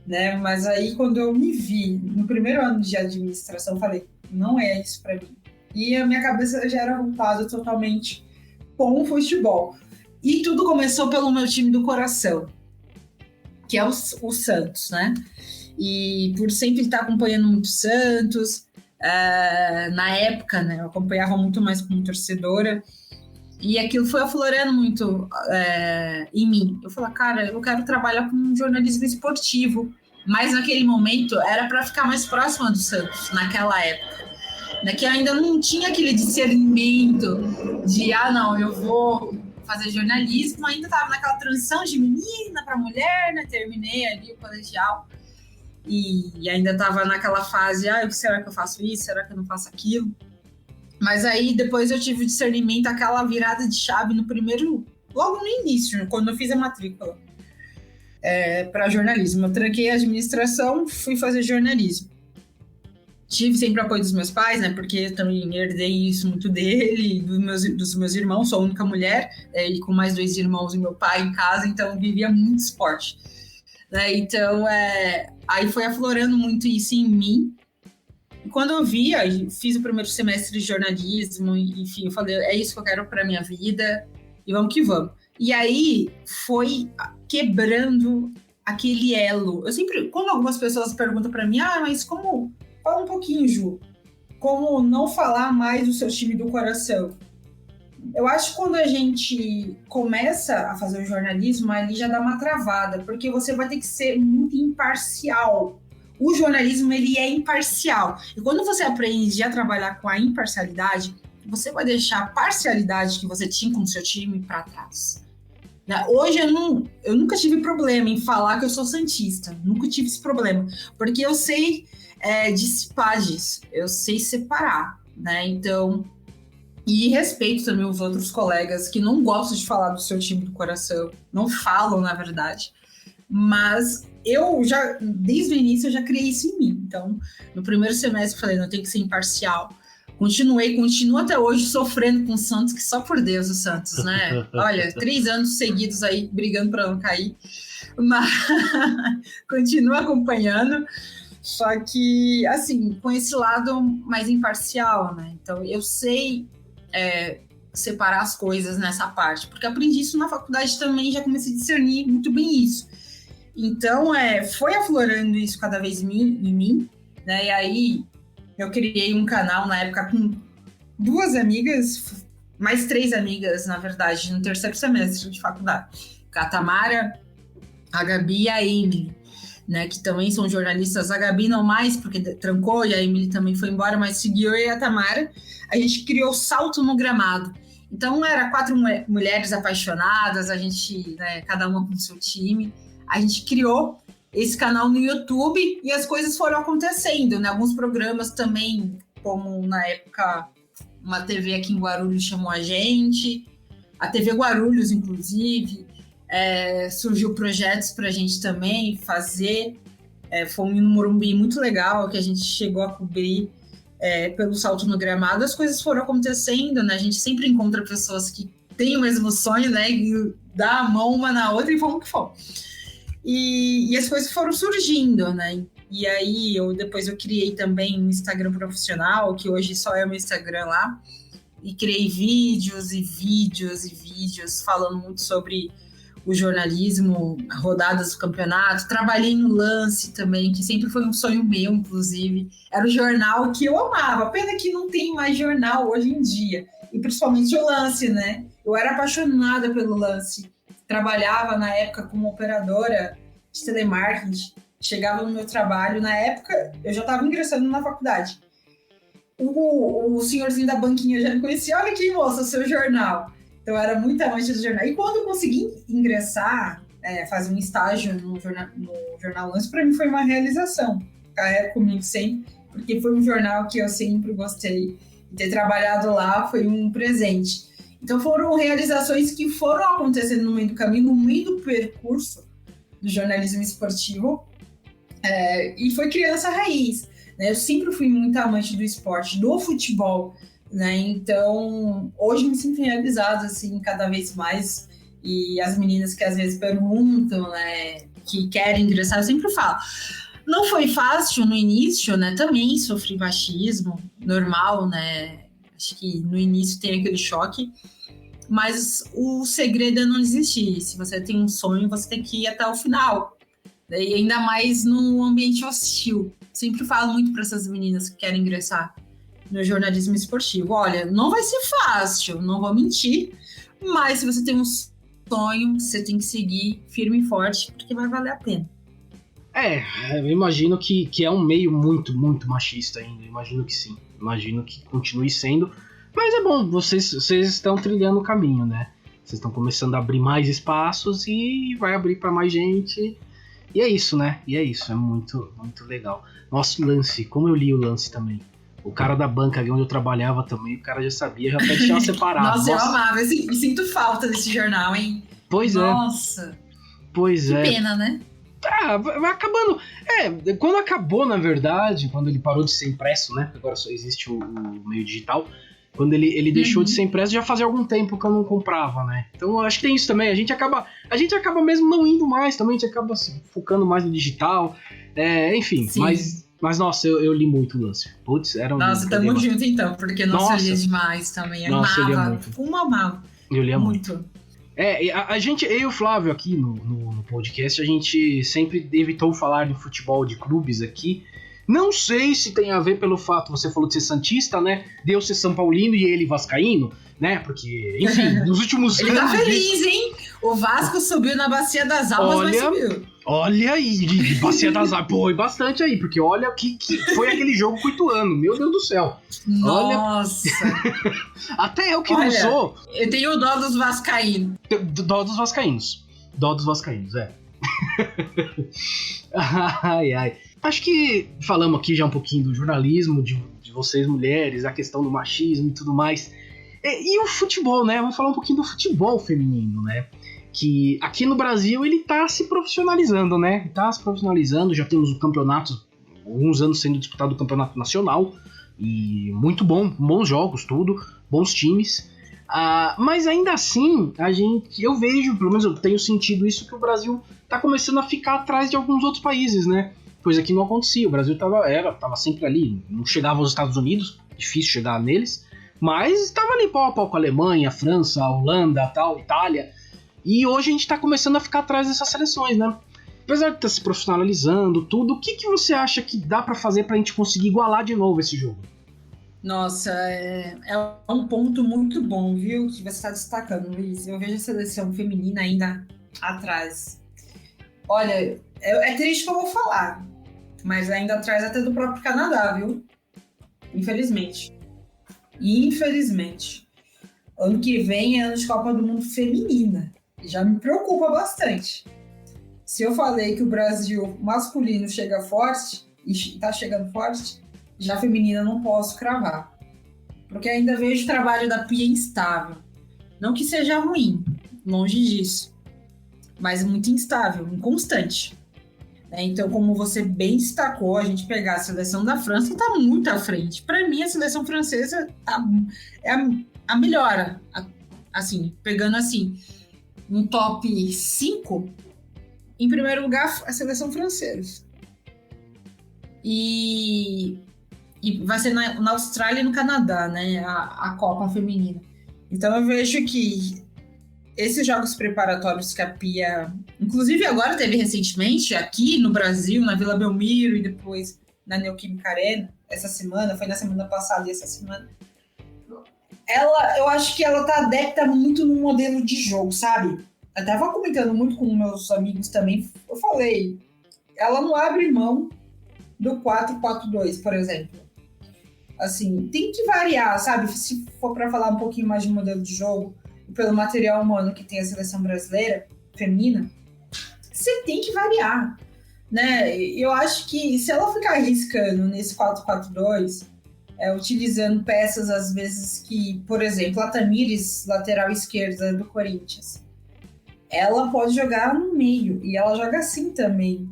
[SPEAKER 2] né? Mas aí quando eu me vi no primeiro ano de administração, eu falei, não é isso para mim. E a minha cabeça já era voltada totalmente com o futebol. E tudo começou pelo meu time do coração, que é o Santos, né? E por sempre estar acompanhando muito o Santos, na época, né, eu acompanhava muito mais como torcedora, e aquilo foi aflorando muito em mim. Eu falei, cara, eu quero trabalhar com jornalismo esportivo, mas naquele momento era para ficar mais próxima do Santos, naquela época, né, que ainda não tinha aquele discernimento de, não, eu vou fazer jornalismo, ainda estava naquela transição de menina para mulher, né? Terminei ali o colegial e ainda estava naquela fase, será que eu faço isso? Será que eu não faço aquilo? Mas aí depois eu tive o discernimento, aquela virada de chave logo no início, quando eu fiz a matrícula para jornalismo. Eu tranquei a administração, fui fazer jornalismo. Tive sempre apoio dos meus pais, né? Porque eu também herdei isso muito dele, dos meus irmãos, sou a única mulher, e com mais 2 irmãos e meu pai em casa, então vivia muito esporte. Né? Então, aí foi aflorando muito isso em mim. E quando eu fiz o primeiro semestre de jornalismo, enfim, eu falei, é isso que eu quero para minha vida, e vamos que vamos. E aí foi quebrando aquele elo. Eu sempre, quando algumas pessoas perguntam para mim, mas como... Fala um pouquinho, Ju, como não falar mais do seu time do coração. Eu acho que quando a gente começa a fazer o jornalismo, ali já dá uma travada, porque você vai ter que ser muito imparcial. O jornalismo, ele é imparcial. E quando você aprende a trabalhar com a imparcialidade, você vai deixar a parcialidade que você tinha com o seu time para trás. Hoje eu nunca tive problema em falar que eu sou santista. Nunca tive esse problema. Porque eu sei dissipar disso. Eu sei separar, né? Então... E respeito também os outros colegas que não gostam de falar do seu time do coração. Não falam, na verdade. Mas eu já, desde o início, eu já criei isso em mim. Então, no primeiro semestre, eu falei, não, tem que ser imparcial. Continuo até hoje sofrendo com o Santos, que só por Deus o Santos, né? Olha, 3 anos seguidos aí, brigando para não cair. Mas continuo acompanhando. Só que, assim, com esse lado mais imparcial, né? Então, eu sei separar as coisas nessa parte, porque aprendi isso na faculdade também, já comecei a discernir muito bem isso. Então, foi aflorando isso cada vez em mim, né? E aí, eu criei um canal na época com 2 amigas, mais 3 amigas, na verdade, no terceiro semestre de faculdade. A Tamara, a Gabi e a Emily, né, que também são jornalistas. A Gabi não mais, porque trancou, e a Emily também foi embora, mas seguiu eu e a Tamara. A gente criou Salto no Gramado. Então, era 4 mulheres apaixonadas, a gente, né, cada uma com seu time. A gente criou esse canal no YouTube e as coisas foram acontecendo, né? Alguns programas também, como na época uma TV aqui em Guarulhos chamou a gente, a TV Guarulhos, inclusive, surgiu projetos para a gente também fazer. Foi um Morumbi muito legal que a gente chegou a cobrir pelo Salto no Gramado. As coisas foram acontecendo, né? A gente sempre encontra pessoas que têm o mesmo sonho, né? E dá a mão uma na outra e vamos que fomos. E as coisas foram surgindo, né? E aí, depois eu criei também um Instagram profissional, que hoje só é o meu Instagram lá, e criei vídeos falando muito sobre o jornalismo, rodadas do campeonato. Trabalhei no Lance também, que sempre foi um sonho meu, inclusive. Era o jornal que eu amava. Pena que não tem mais jornal hoje em dia. E principalmente o Lance, né? Eu era apaixonada pelo Lance. Trabalhava na época como operadora de telemarketing. Chegava no meu trabalho. Na época, eu já estava ingressando na faculdade. o senhorzinho da banquinha já me conhecia. Olha aqui, moça, o seu jornal. Então, eu era muito amante do jornal. E quando eu consegui ingressar, fazer um estágio no Jornal Lance, para mim foi uma realização. Carrego comigo sempre, porque foi um jornal que eu sempre gostei. E ter trabalhado lá foi um presente. Então, foram realizações que foram acontecendo no meio do caminho, no meio do percurso do jornalismo esportivo, e foi criando essa raiz. Né? Eu sempre fui muito amante do esporte, do futebol, né? Então, hoje me sinto realizada, assim, cada vez mais. E as meninas que às vezes perguntam, né, que querem ingressar, eu sempre falo. Não foi fácil no início, né? Também sofri machismo, normal, né? Acho que no início tem aquele choque. Mas o segredo é não desistir. Se você tem um sonho, você tem que ir até o final. E ainda mais no ambiente hostil. Sempre falo muito para essas meninas que querem ingressar no jornalismo esportivo. Olha, não vai ser fácil, não vou mentir. Mas se você tem um sonho, você tem que seguir firme e forte, porque vai valer a pena.
[SPEAKER 1] Eu imagino que é um meio muito, muito machista ainda. Eu imagino que sim. Imagino que continue sendo. Mas é bom, vocês estão trilhando o caminho, né? Vocês estão começando a abrir mais espaços e vai abrir para mais gente. E é isso, né? É muito, muito legal. Nossa, o Lance, como eu li o Lance também. O cara da banca ali onde eu trabalhava também, o cara já sabia, já até tinha separado.
[SPEAKER 2] Nossa, eu amava, eu sinto falta desse jornal, hein?
[SPEAKER 1] Pois
[SPEAKER 2] Nossa.
[SPEAKER 1] Pois
[SPEAKER 2] que pena, né?
[SPEAKER 1] Vai acabando. Quando acabou, na verdade, quando ele parou de ser impresso, né? Agora só existe o meio digital. Quando ele deixou de ser impresso, já fazia algum tempo que eu não comprava, né? Então eu acho que tem isso também. A gente acaba mesmo não indo mais também, a gente acaba se focando mais no digital. Enfim, mas nossa, eu li muito o Lance. Putz, era um.
[SPEAKER 2] Nossa, tamo junto então, porque nossa, eu lia demais também.
[SPEAKER 1] Nossa, eu lia
[SPEAKER 2] muito. Amava.
[SPEAKER 1] Eu lia muito. A gente, eu e o Flávio aqui no podcast, a gente sempre evitou falar de futebol de clubes aqui. Não sei se tem a ver pelo fato, você falou de ser santista, né? De eu ser São Paulino e ele vascaíno, né? Porque, enfim, nos últimos
[SPEAKER 2] anos... Ele tá feliz, hein? O Vasco subiu na Bacia das Almas, mas subiu.
[SPEAKER 1] Olha aí, de Bacia das Almas. Pô, e bastante aí, porque olha que foi aquele jogo com o Ituano, meu Deus do céu.
[SPEAKER 2] Nossa.
[SPEAKER 1] Até eu que não sou.
[SPEAKER 2] Eu tenho dó dos vascaínos.
[SPEAKER 1] Dó dos vascaínos. Dó dos vascaínos, ai. Acho que falamos aqui já um pouquinho do jornalismo, de vocês mulheres, a questão do machismo e tudo mais. E o futebol, né? Vamos falar um pouquinho do futebol feminino, né? Que aqui no Brasil ele tá se profissionalizando, né? Tá se profissionalizando, já temos o campeonato, alguns anos sendo disputado o campeonato nacional, e muito bons jogos, tudo, bons times. Mas ainda assim, eu vejo, pelo menos eu tenho sentido isso, que o Brasil tá começando a ficar atrás de alguns outros países, né? Coisa que não acontecia, o Brasil tava sempre ali, não chegava aos Estados Unidos, difícil chegar neles, mas estava ali pau a pau com a Alemanha, a França, a Holanda, tal, Itália, e hoje a gente tá começando a ficar atrás dessas seleções, né? Apesar de estar se profissionalizando, tudo, o que você acha que dá pra fazer pra gente conseguir igualar de novo esse jogo?
[SPEAKER 2] Nossa, é um ponto muito bom, viu, que você está destacando, Luiz. Eu vejo a seleção feminina ainda atrás. Olha, é triste que eu vou falar, mas ainda atrás até do próprio Canadá, viu? Infelizmente. Ano que vem é ano de Copa do Mundo feminina. Já me preocupa bastante. Se eu falei que o Brasil masculino chega forte, e está chegando forte, já feminina não posso cravar. Porque ainda vejo o trabalho da Pia instável. Não que seja ruim, longe disso. Mas muito instável, inconstante. Então, como você bem destacou, a gente pegar a seleção da França está muito à frente. Para mim, a seleção francesa é a melhor. Assim, pegando assim, um top 5, em primeiro lugar, a seleção francesa. E vai ser na Austrália e no Canadá, né? A Copa Feminina. Então, eu vejo que esses jogos preparatórios que a Pia... Inclusive, agora teve recentemente, aqui no Brasil, na Vila Belmiro, e depois na Neoquímica Arena, essa semana, foi na semana passada e essa semana. Eu acho que ela tá adepta muito no modelo de jogo, sabe? Eu tava comentando muito com meus amigos também, eu falei, ela não abre mão do 4-4-2, por exemplo. Assim, tem que variar, sabe? Se for para falar um pouquinho mais de modelo de jogo, e pelo material humano que tem a seleção brasileira, feminina, você tem que variar, né? Eu acho que se ela ficar arriscando nesse 4-4-2, utilizando peças às vezes que, por exemplo, a Tamires, lateral esquerda do Corinthians, ela pode jogar no meio, e ela joga assim também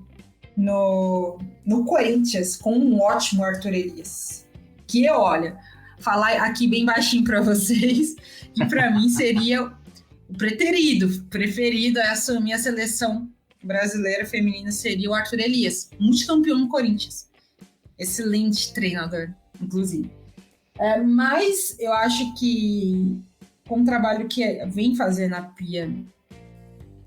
[SPEAKER 2] no Corinthians, com um ótimo Arthur Elias. Que, olha, falar aqui bem baixinho para vocês, que para mim seria o preferido a assumir a seleção brasileira feminina seria o Arthur Elias, multicampeão no Corinthians. Excelente treinador, inclusive. Mas eu acho que com o trabalho que vem fazendo a Pia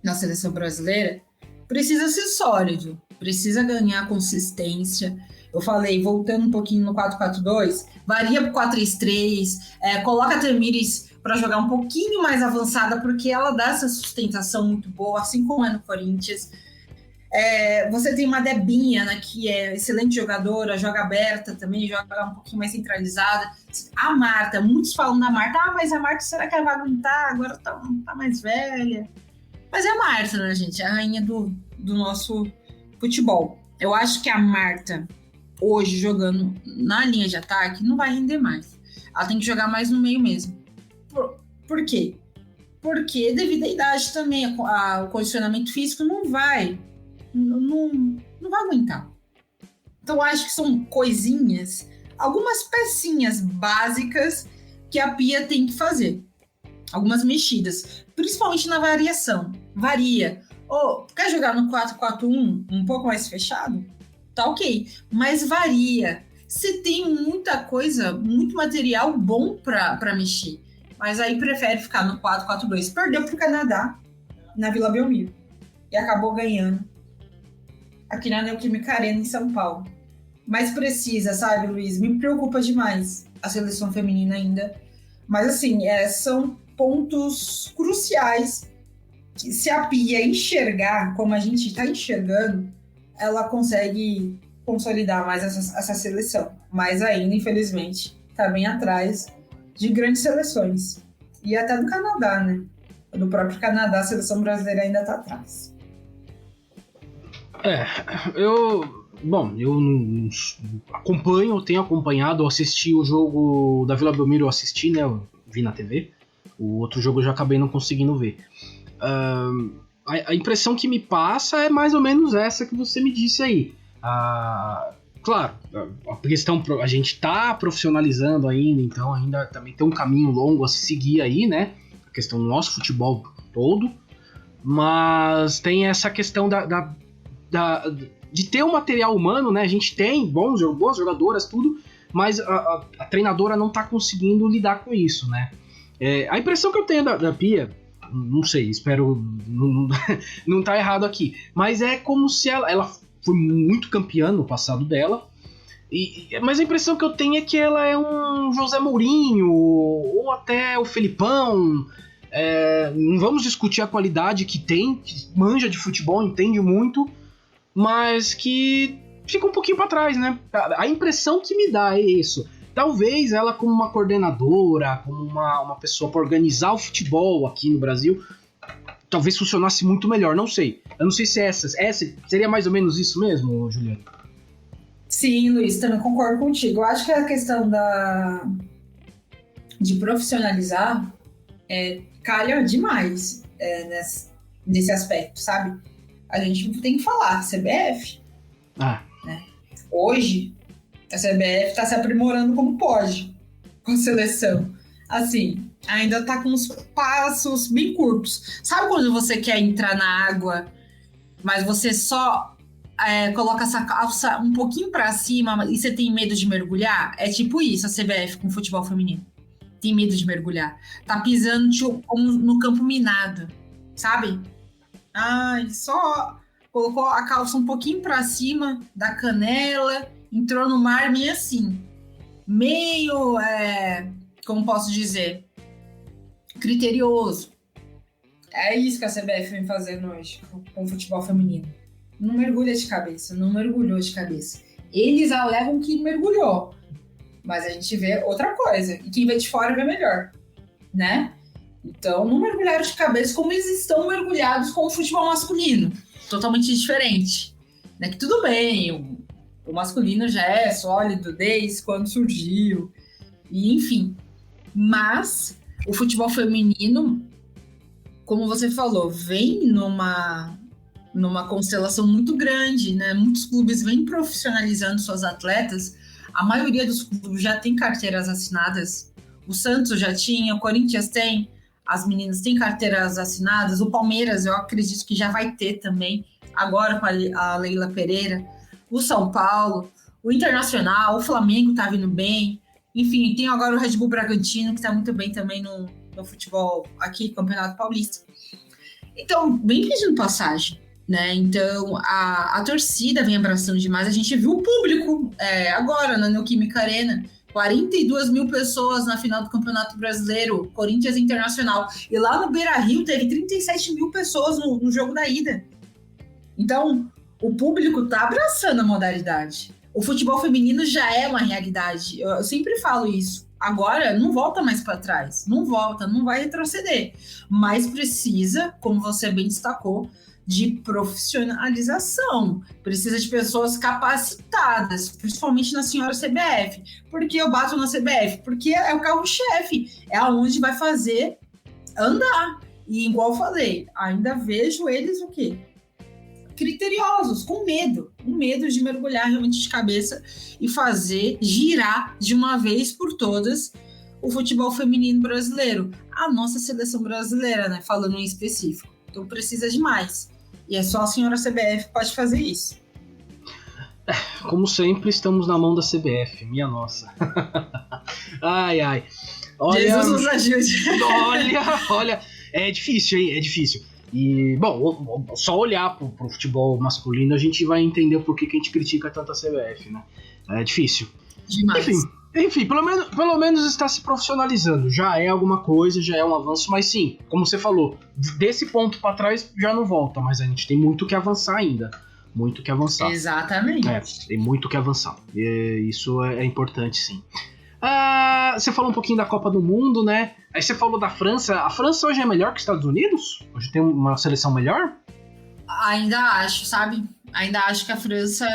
[SPEAKER 2] na seleção brasileira, precisa ser sólido, precisa ganhar consistência. Eu falei, voltando um pouquinho no 4-4-2, varia pro 4-3-3, coloca a Tamires para jogar um pouquinho mais avançada, porque ela dá essa sustentação muito boa, assim como é no Corinthians. Você tem uma Debinha, né, que é excelente jogadora, joga aberta também, joga um pouquinho mais centralizada. A Marta, muitos falam da Marta, mas a Marta, será que ela vai aguentar? Agora tá mais velha. Mas é a Marta, né, gente? A rainha do nosso futebol. Eu acho que a Marta, hoje, jogando na linha de ataque, não vai render mais. Ela tem que jogar mais no meio mesmo. Por quê? Porque devido à idade também, o condicionamento físico não vai aguentar. Então, eu acho que são coisinhas, algumas pecinhas básicas que a Pia tem que fazer. Algumas mexidas, principalmente na variação. Varia. Quer jogar no 4-4-1 um pouco mais fechado? Tá ok, mas varia. Você tem muita coisa, muito material bom para mexer, mas aí prefere ficar no 4-4-2. Perdeu pro Canadá na Vila Belmiro e acabou ganhando aqui na Neoquímica Arena em São Paulo. Mas precisa, sabe, Luiz? Me preocupa demais a seleção feminina ainda. Mas assim, são pontos cruciais que, se a Pia enxergar como a gente está enxergando, ela consegue consolidar mais essa seleção. Mas ainda, infelizmente, está bem atrás de grandes seleções. E até do Canadá, né? Do próprio Canadá, a seleção brasileira ainda está atrás.
[SPEAKER 1] Eu não acompanho, tenho acompanhado, eu assisti o jogo da Vila Belmiro, eu assisti, né? Eu vi na TV. O outro jogo eu já acabei não conseguindo ver. A impressão que me passa é mais ou menos essa que você me disse aí. Claro, a questão, a gente tá profissionalizando ainda, então ainda também tem um caminho longo a se seguir aí, né? A questão do nosso futebol todo. Mas tem essa questão de ter um material humano, né? A gente tem boas jogadoras, tudo, mas a treinadora não tá conseguindo lidar com isso, né? A impressão que eu tenho da Pia, não sei, espero não tá errado aqui, mas é como se ela foi muito campeã no passado dela, mas a impressão que eu tenho é que ela é um José Mourinho, ou até o Felipão. Não vamos discutir a qualidade que tem, que manja de futebol, entende muito, mas que fica um pouquinho para trás, né? A impressão que me dá é isso. Talvez ela, como uma coordenadora, como uma pessoa para organizar o futebol aqui no Brasil, talvez funcionasse muito melhor, não sei. Eu não sei se essa seria mais ou menos isso mesmo, Juliana?
[SPEAKER 2] Sim, Luiz, também concordo contigo. Eu acho que a questão de profissionalizar calha demais nesse aspecto, sabe? A gente tem que falar, CBF. Né? Hoje, a CBF está se aprimorando como pode com a seleção. Assim, ainda está com uns passos bem curtos. Sabe quando você quer entrar na água, mas você só coloca essa calça um pouquinho para cima e você tem medo de mergulhar? É tipo isso a CBF com o futebol feminino. Tem medo de mergulhar. Tá pisando como no campo minado, sabe? Só colocou a calça um pouquinho para cima da canela, entrou no mar meio assim. Meio, como posso dizer, criterioso. É isso que a CBF vem fazendo hoje com o futebol feminino. Não mergulha de cabeça, não mergulhou de cabeça. Eles alegam que mergulhou, mas a gente vê outra coisa. E quem vê de fora vê melhor, né? Então, não mergulharam de cabeça como eles estão mergulhados com o futebol masculino. Totalmente diferente. Né? Que tudo bem, o masculino já é sólido desde quando surgiu. E, enfim. Mas o futebol feminino, como você falou, vem numa constelação muito grande, né? Muitos clubes vêm profissionalizando suas atletas. A maioria dos clubes já tem carteiras assinadas. O Santos já tinha, o Corinthians tem, as meninas têm carteiras assinadas. O Palmeiras, eu acredito que já vai ter também, agora com a Leila Pereira. O São Paulo, o Internacional, o Flamengo tá vindo bem. Enfim, tem agora o Red Bull Bragantino, que tá muito bem também no futebol aqui, Campeonato Paulista. Então, vem pedindo passagem. Né? Então a torcida vem abraçando demais. A gente viu o público agora na Neoquímica Arena, 42 mil pessoas na final do Campeonato Brasileiro, Corinthians Internacional, e lá no Beira-Rio teve 37 mil pessoas no jogo da ida. Então o público tá abraçando a modalidade. O futebol feminino já é uma realidade, eu sempre falo isso. Agora não volta mais para trás, não vai retroceder, mas precisa, como você bem destacou, de profissionalização, precisa de pessoas capacitadas, principalmente na senhora CBF. Por que eu bato na CBF? Porque é o carro-chefe, é aonde vai fazer andar. E igual eu falei, ainda vejo eles o quê? Criteriosos, com medo de mergulhar realmente de cabeça e fazer girar de uma vez por todas o futebol feminino brasileiro, a nossa seleção brasileira, né? Falando em específico. Então precisa de mais. E é só a senhora CBF que pode fazer isso.
[SPEAKER 1] Como sempre, estamos na mão da CBF, minha nossa. Ai. Olha,
[SPEAKER 2] Jesus nos ajude.
[SPEAKER 1] Olha, é difícil, hein? É difícil. E, bom, só olhar pro futebol masculino a gente vai entender o porquê que a gente critica tanto a CBF, né? É difícil.
[SPEAKER 2] Demais.
[SPEAKER 1] Enfim, pelo menos está se profissionalizando. Já é alguma coisa, já é um avanço, mas sim, como você falou, desse ponto para trás já não volta, mas a gente tem muito que avançar ainda. Muito que avançar.
[SPEAKER 2] Exatamente.
[SPEAKER 1] Tem muito que avançar. E isso é importante, sim. Você falou um pouquinho da Copa do Mundo, né? Aí você falou da França. A França hoje é melhor que os Estados Unidos? Hoje tem uma seleção melhor?
[SPEAKER 2] Ainda acho, sabe? Ainda acho que a França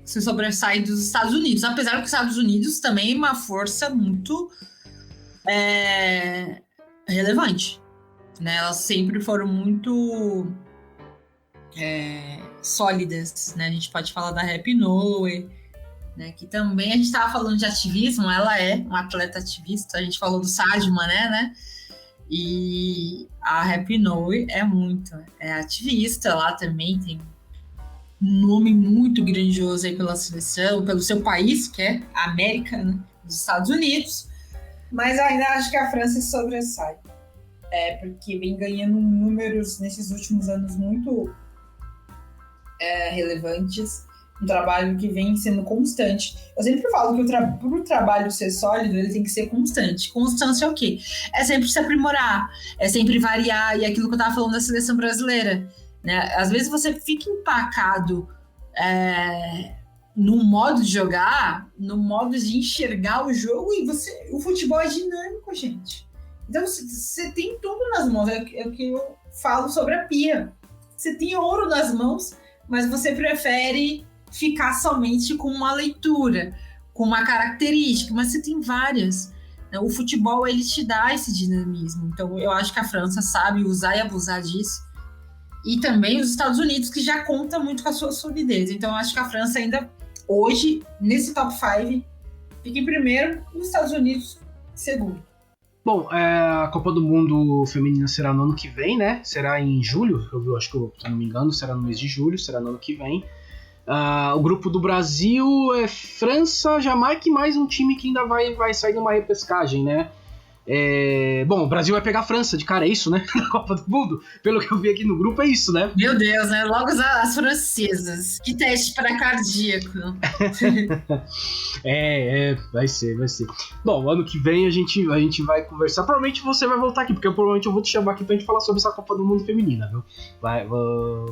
[SPEAKER 2] se sobressai dos Estados Unidos, apesar que os Estados Unidos também é uma força muito relevante, né? Elas sempre foram muito sólidas, né? A gente pode falar da Happy Noe, né? Que também a gente estava falando de ativismo, ela é uma atleta ativista, a gente falou do Sadman, né? E a Happy Noe é ativista lá também, tem um nome muito grandioso aí pela seleção, pelo seu país, que é a América, né, dos Estados Unidos. Mas ainda acho que a França se sobressai. Porque vem ganhando números nesses últimos anos muito relevantes. Um trabalho que vem sendo constante. Eu sempre falo que para o trabalho ser sólido, ele tem que ser constante. Constância é o quê? É sempre se aprimorar, é sempre variar. E é aquilo que eu estava falando da seleção brasileira. Né? Às vezes você fica empacado no modo de jogar, no modo de enxergar o jogo, e o futebol é dinâmico, gente. Então você tem tudo nas mãos, é o que eu falo sobre a Pia. Você tem ouro nas mãos, mas você prefere ficar somente com uma leitura, com uma característica, mas você tem várias. O futebol, ele te dá esse dinamismo. Então eu acho que a França sabe usar e abusar disso. E também os Estados Unidos, que já conta muito com a sua solidez. Então, eu acho que a França ainda, hoje, nesse top 5, fica em primeiro, e os Estados Unidos, segundo.
[SPEAKER 1] Bom, a Copa do Mundo feminina será no ano que vem, né? Será em julho, acho que, se não me engano, será no mês de julho, será no ano que vem. O grupo do Brasil é França, Jamaica e mais um time que ainda vai sair numa repescagem, né? Bom, o Brasil vai pegar a França de cara, é isso, né? Na Copa do Mundo. Pelo que eu vi aqui no grupo, é isso, né?
[SPEAKER 2] Meu Deus, né? Logo as francesas. Que teste para cardíaco.
[SPEAKER 1] Vai ser. Bom, ano que vem a gente vai conversar. Provavelmente você vai voltar aqui, porque provavelmente eu vou te chamar aqui pra gente falar sobre essa Copa do Mundo feminina, viu?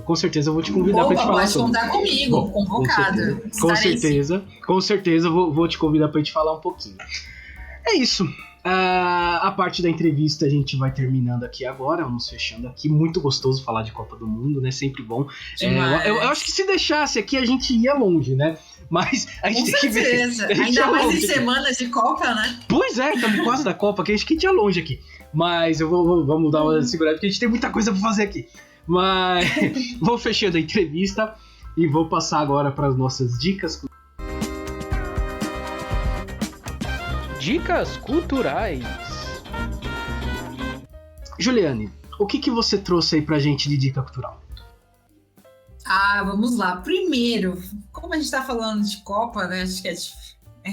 [SPEAKER 1] Com certeza eu vou te convidar pra gente falar sobre.
[SPEAKER 2] Pode contar comigo, convocada.
[SPEAKER 1] Com certeza vou te convidar pra gente falar um pouquinho. É isso. A parte da entrevista a gente vai terminando aqui agora, vamos fechando aqui. Muito gostoso falar de Copa do Mundo, né? Sempre bom. Eu acho que se deixasse aqui a gente ia longe, né? Mas a gente tem que ver.
[SPEAKER 2] Ainda mais em semanas de Copa, né?
[SPEAKER 1] Pois é, estamos quase da Copa, que a gente ia longe aqui. Mas vamos dar uma segurada, porque a gente tem muita coisa pra fazer aqui. Mas vou fechando a entrevista e vou passar agora para as nossas dicas. Dicas culturais. Juliane, o que você trouxe aí pra gente de dica cultural?
[SPEAKER 2] Vamos lá. Primeiro, como a gente tá falando de Copa, né? Acho que é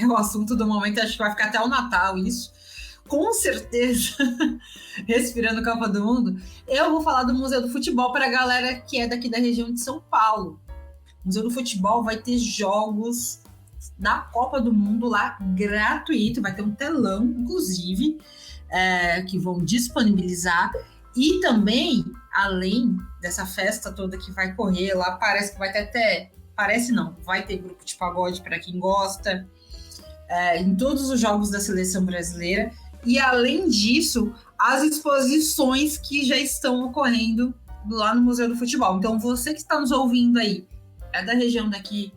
[SPEAKER 2] o assunto do momento, acho que vai ficar até o Natal isso. Com certeza, respirando Copa do Mundo, eu vou falar do Museu do Futebol para a galera que é daqui da região de São Paulo. O Museu do Futebol vai ter jogos da Copa do Mundo lá gratuito, vai ter um telão, inclusive, que vão disponibilizar. E também, além dessa festa toda que vai correr lá, parece que vai ter até... Parece não, vai ter grupo de pagode para quem gosta, em todos os jogos da seleção brasileira. E além disso, as exposições que já estão ocorrendo lá no Museu do Futebol. Então, você que está nos ouvindo aí, é da região daqui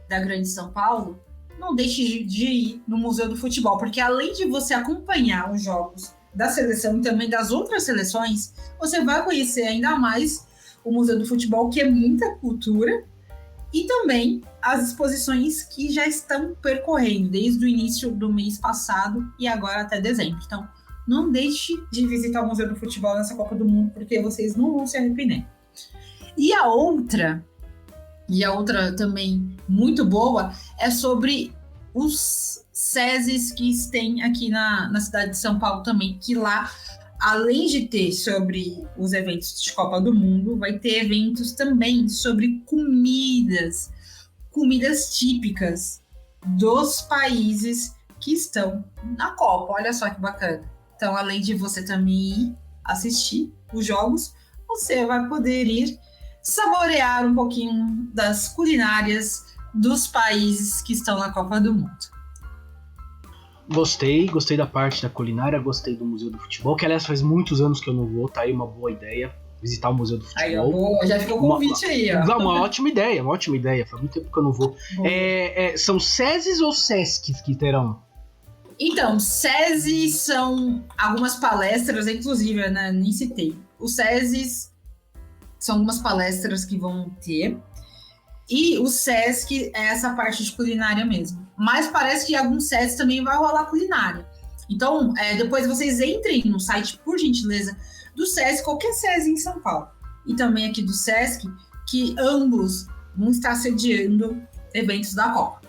[SPEAKER 2] da Grande São Paulo, não deixe de ir no Museu do Futebol, porque além de você acompanhar os jogos da seleção e também das outras seleções, você vai conhecer ainda mais o Museu do Futebol, que é muita cultura, e também as exposições que já estão percorrendo desde o início do mês passado e agora até dezembro. Então, não deixe de visitar o Museu do Futebol nessa Copa do Mundo, porque vocês não vão se arrepender. E a outra também muito boa é sobre os SESIs que tem aqui na cidade de São Paulo também, que lá, além de ter sobre os eventos de Copa do Mundo, vai ter eventos também sobre comidas típicas dos países que estão na Copa. Olha só que bacana. Então, além de você também ir assistir os jogos, você vai poder ir saborear um pouquinho das culinárias dos países que estão na Copa do Mundo.
[SPEAKER 1] Gostei da parte da culinária, gostei do Museu do Futebol, que aliás faz muitos anos que eu não vou, tá aí uma boa ideia, visitar o Museu do Futebol.
[SPEAKER 2] Já ficou o convite aí, ó.
[SPEAKER 1] Uma ótima ideia, faz muito tempo que eu não vou. São SESIs ou SESCs que terão?
[SPEAKER 2] Então, SESI são algumas palestras, inclusive, né, nem citei. Os SESIs são algumas palestras que vão ter, e o SESC é essa parte de culinária mesmo. Mas parece que em alguns SESC também vai rolar culinária. Então, depois vocês entrem no site, por gentileza, do SESC, qualquer SESC em São Paulo, e também aqui do SESC, que ambos vão estar sediando eventos da Copa.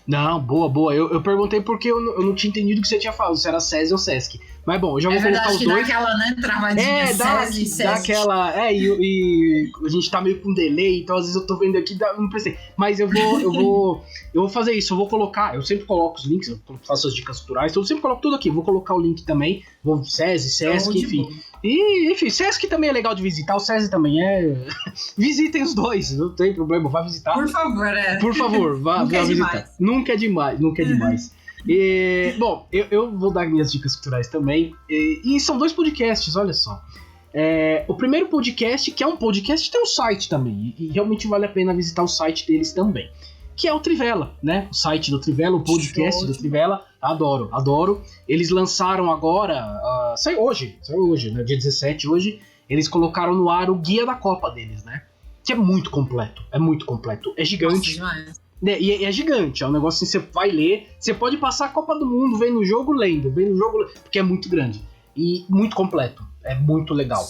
[SPEAKER 1] Não, boa. Eu perguntei porque eu não tinha entendido o que você tinha falado, se era SESI ou SESC. Mas bom, eu já vou colocar os dois.
[SPEAKER 2] Dá aquela, né, travadinha, SESI.
[SPEAKER 1] Dá aquela, e a gente tá meio com delay, então às vezes eu tô vendo aqui, não pensei. Mas eu vou fazer isso, eu vou colocar, eu sempre coloco os links, eu faço as dicas culturais, então eu sempre coloco tudo aqui, vou colocar o link também, SESI, SESC, enfim. E, enfim, SESC também é legal de visitar, o SESI também é... Visitem os dois, não tem problema, vá visitar.
[SPEAKER 2] Por favor,
[SPEAKER 1] Por favor, vá visitar. Nunca é demais. Bom, eu vou dar minhas dicas culturais também. E são 2 podcasts, olha só. O primeiro podcast, que é um podcast, tem um site também. E realmente vale a pena visitar o site deles também. Que é o Trivela, né? O site do Trivela, o podcast do Trivela. Adoro. Eles lançaram agora... Saiu hoje, né? Dia 17, hoje. Eles colocaram no ar o guia da Copa deles, né? Que é muito completo. É gigante.
[SPEAKER 2] Nossa,
[SPEAKER 1] E é gigante, é um negócio assim, você vai ler, você pode passar a Copa do Mundo vendo o jogo lendo, porque é muito grande e muito completo, é muito legal,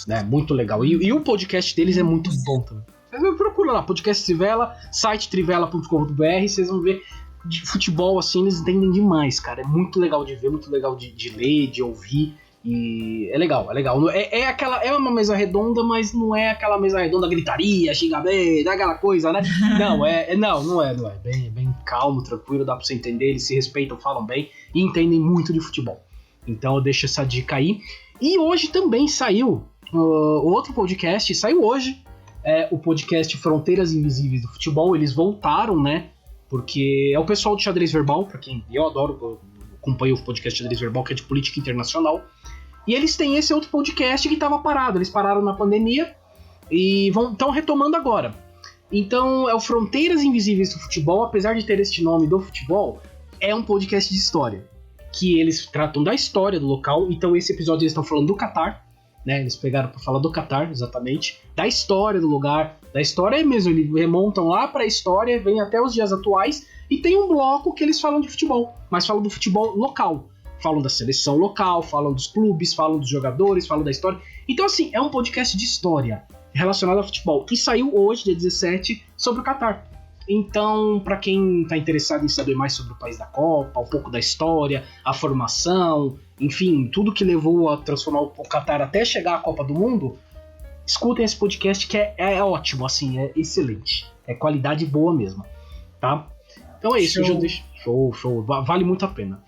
[SPEAKER 1] né? Muito legal. E o podcast deles é muito bom também. Você procura lá, podcast Trivela, site trivela.com.br, vocês vão ver de futebol, assim, eles entendem demais, cara. É muito legal de ver, muito legal de ler, de ouvir. E é legal, é legal. É uma mesa redonda, mas não é aquela mesa redonda gritaria, xingamento, aquela coisa, né? Não é. Bem calmo, tranquilo, dá pra você entender. Eles se respeitam, falam bem e entendem muito de futebol. Então eu deixo essa dica aí. E hoje também saiu outro podcast, saiu hoje, o podcast Fronteiras Invisíveis do Futebol. Eles voltaram, né? Porque é o pessoal do Xadrez Verbal, pra quem eu adoro, eu acompanho o podcast Xadrez Verbal, que é de política internacional. E eles têm esse outro podcast que estava parado. Eles pararam na pandemia e estão retomando agora. Então é o Fronteiras Invisíveis do Futebol, apesar de ter este nome do futebol, é um podcast de história. Que eles tratam da história do local. Então esse episódio eles estão falando do Catar, né? Eles pegaram para falar do Catar, exatamente. Da história do lugar, da história mesmo. Eles remontam lá para a história, vêm até os dias atuais. E tem um bloco que eles falam de futebol, mas falam do futebol local. Falam da seleção local, falam dos clubes, falam dos jogadores, falam da história. Então assim, é um podcast de história relacionado ao futebol. E saiu hoje, dia 17, sobre o Catar. Então, para quem está interessado em saber mais sobre o país da Copa, um pouco da história, a formação, enfim, tudo que levou a transformar o Catar até chegar à Copa do Mundo, escutem esse podcast que é ótimo, assim, é excelente. É qualidade boa mesmo, tá? Então é isso, show, vale muito a pena.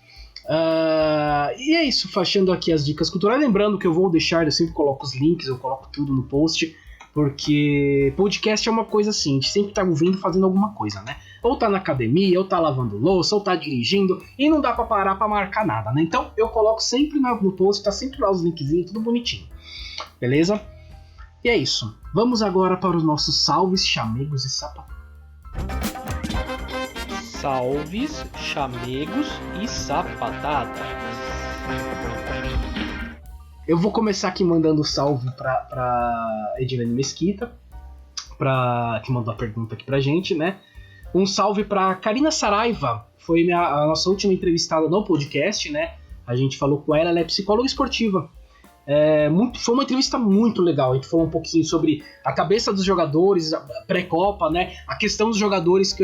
[SPEAKER 1] E é isso, fechando aqui as dicas culturais. Lembrando que eu sempre coloco os links, eu coloco tudo no post. Porque podcast é uma coisa assim, a gente sempre tá ouvindo fazendo alguma coisa, né? Ou tá na academia, ou tá lavando louça, ou tá dirigindo, e não dá pra parar pra marcar nada, né? Então eu coloco sempre no post, tá sempre lá os linkzinhos, tudo bonitinho. Beleza? E é isso. Vamos agora para os nossos salves, chamegos e sapatadas.
[SPEAKER 3] Salves, chamegos e sapatadas.
[SPEAKER 1] Eu vou começar aqui mandando salve pra Edilene Mesquita, que mandou a pergunta aqui pra gente, né? Um salve pra Karina Saraiva, foi a nossa última entrevistada no podcast, né? A gente falou com ela é psicóloga esportiva. Foi uma entrevista muito legal. A gente falou um pouquinho sobre a cabeça dos jogadores, a pré-copa, né? A questão dos jogadores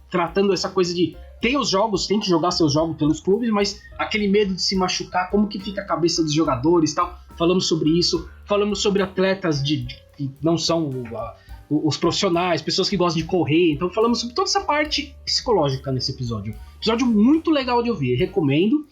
[SPEAKER 1] tratando essa coisa de tem os jogos, tem que jogar seus jogos pelos clubes, mas aquele medo de se machucar, como que fica a cabeça dos jogadores e tal. Falamos sobre isso, falamos sobre atletas que não são os profissionais, pessoas que gostam de correr, então falamos sobre toda essa parte psicológica nesse episódio. Episódio muito legal de ouvir, recomendo.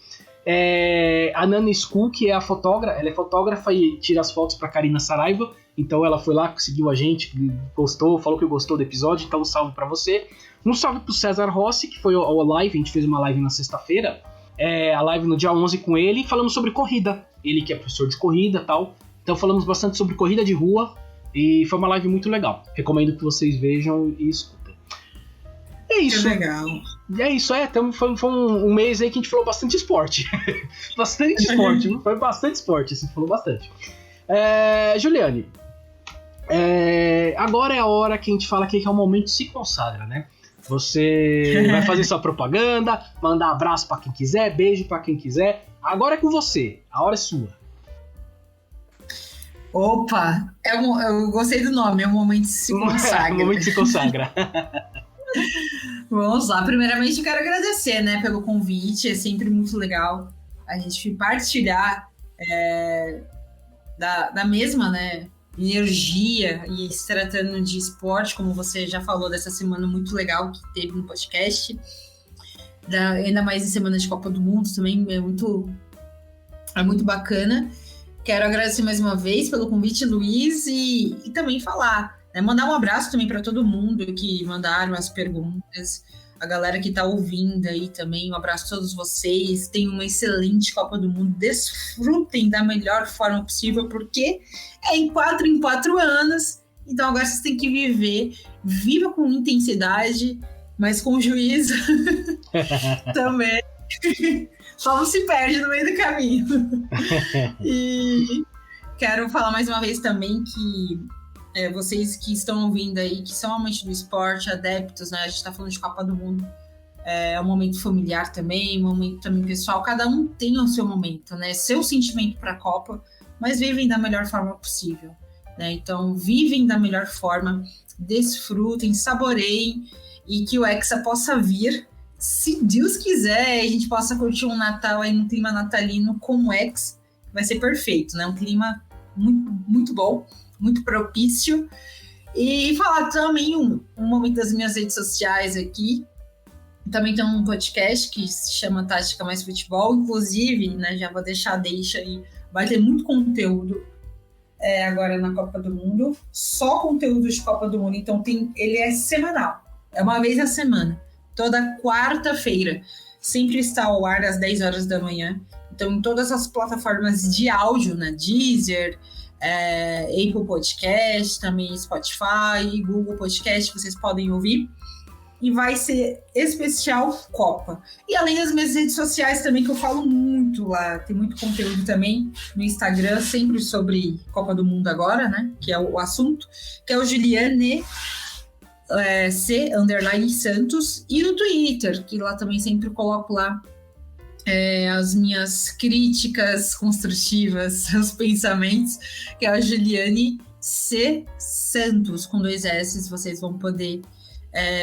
[SPEAKER 1] A Nana School, que é a fotógrafa, ela é fotógrafa e tira as fotos pra Karina Saraiva, então ela foi lá, seguiu a gente, gostou, falou que gostou do episódio, então um salve pra você. Um salve pro César Rossi, que foi a live, a gente fez uma live na sexta-feira, a live no dia 11 com ele, falamos sobre corrida, ele que é professor de corrida e tal, então falamos bastante sobre corrida de rua, e foi uma live muito legal, recomendo que vocês vejam e escutem. É isso.
[SPEAKER 2] Que legal.
[SPEAKER 1] E é isso, foi um mês aí que a gente falou bastante esporte. Bastante esporte, foi bastante esporte, assim, falou bastante. Juliane, agora é a hora que a gente fala que é o momento se consagra, né? Você vai fazer sua propaganda, mandar abraço pra quem quiser, beijo pra quem quiser. Agora é com você, a hora é sua.
[SPEAKER 2] Opa, eu gostei do nome, é o momento se consagra.
[SPEAKER 1] O momento se consagra.
[SPEAKER 2] Vamos lá, primeiramente eu quero agradecer, né, pelo convite, é sempre muito legal a gente partilhar da mesma, né, energia, e se tratando de esporte, como você já falou dessa semana muito legal que teve no podcast, ainda mais em semana de Copa do Mundo também, é muito bacana. Quero agradecer mais uma vez pelo convite, Luiz, e também falar, né, mandar um abraço também para todo mundo que mandaram as perguntas, a galera que está ouvindo aí também, um abraço a todos vocês, tenham uma excelente Copa do Mundo, desfrutem da melhor forma possível, porque é em 4 anos, então agora vocês têm que viva com intensidade, mas com juízo também, só não se perde no meio do caminho. E quero falar mais uma vez também que vocês que estão ouvindo aí, que são amantes do esporte, adeptos, né? A gente está falando de Copa do Mundo, é um momento familiar também, um momento também pessoal, cada um tem o seu momento, né? Seu sentimento para a Copa, mas vivem da melhor forma possível, né? Então, vivem da melhor forma, desfrutem, saboreiem, e que o Hexa possa vir se Deus quiser, a gente possa curtir um Natal aí, um clima natalino com o X, vai ser perfeito, né? Um clima muito, muito bom, muito propício. E falar também um momento das minhas redes sociais aqui. Também tem um podcast que se chama Tática Mais Futebol, inclusive, né, já vou deixa aí, vai ter muito conteúdo agora na Copa do Mundo, só conteúdo de Copa do Mundo, então ele é semanal, é uma vez a semana, toda quarta-feira, sempre está ao ar às 10 horas da manhã, então em todas as plataformas de áudio, né, Deezer, Apple Podcast, também Spotify, Google Podcast, vocês podem ouvir. E vai ser especial Copa. E além das minhas redes sociais também, que eu falo muito lá, tem muito conteúdo também no Instagram, sempre sobre Copa do Mundo agora, né? Que é o assunto, que é o Juliane C_Santos, e no Twitter, que lá também sempre coloco lá as minhas críticas construtivas, os pensamentos, que é a Juliane C. Santos, com 2 S, vocês vão poder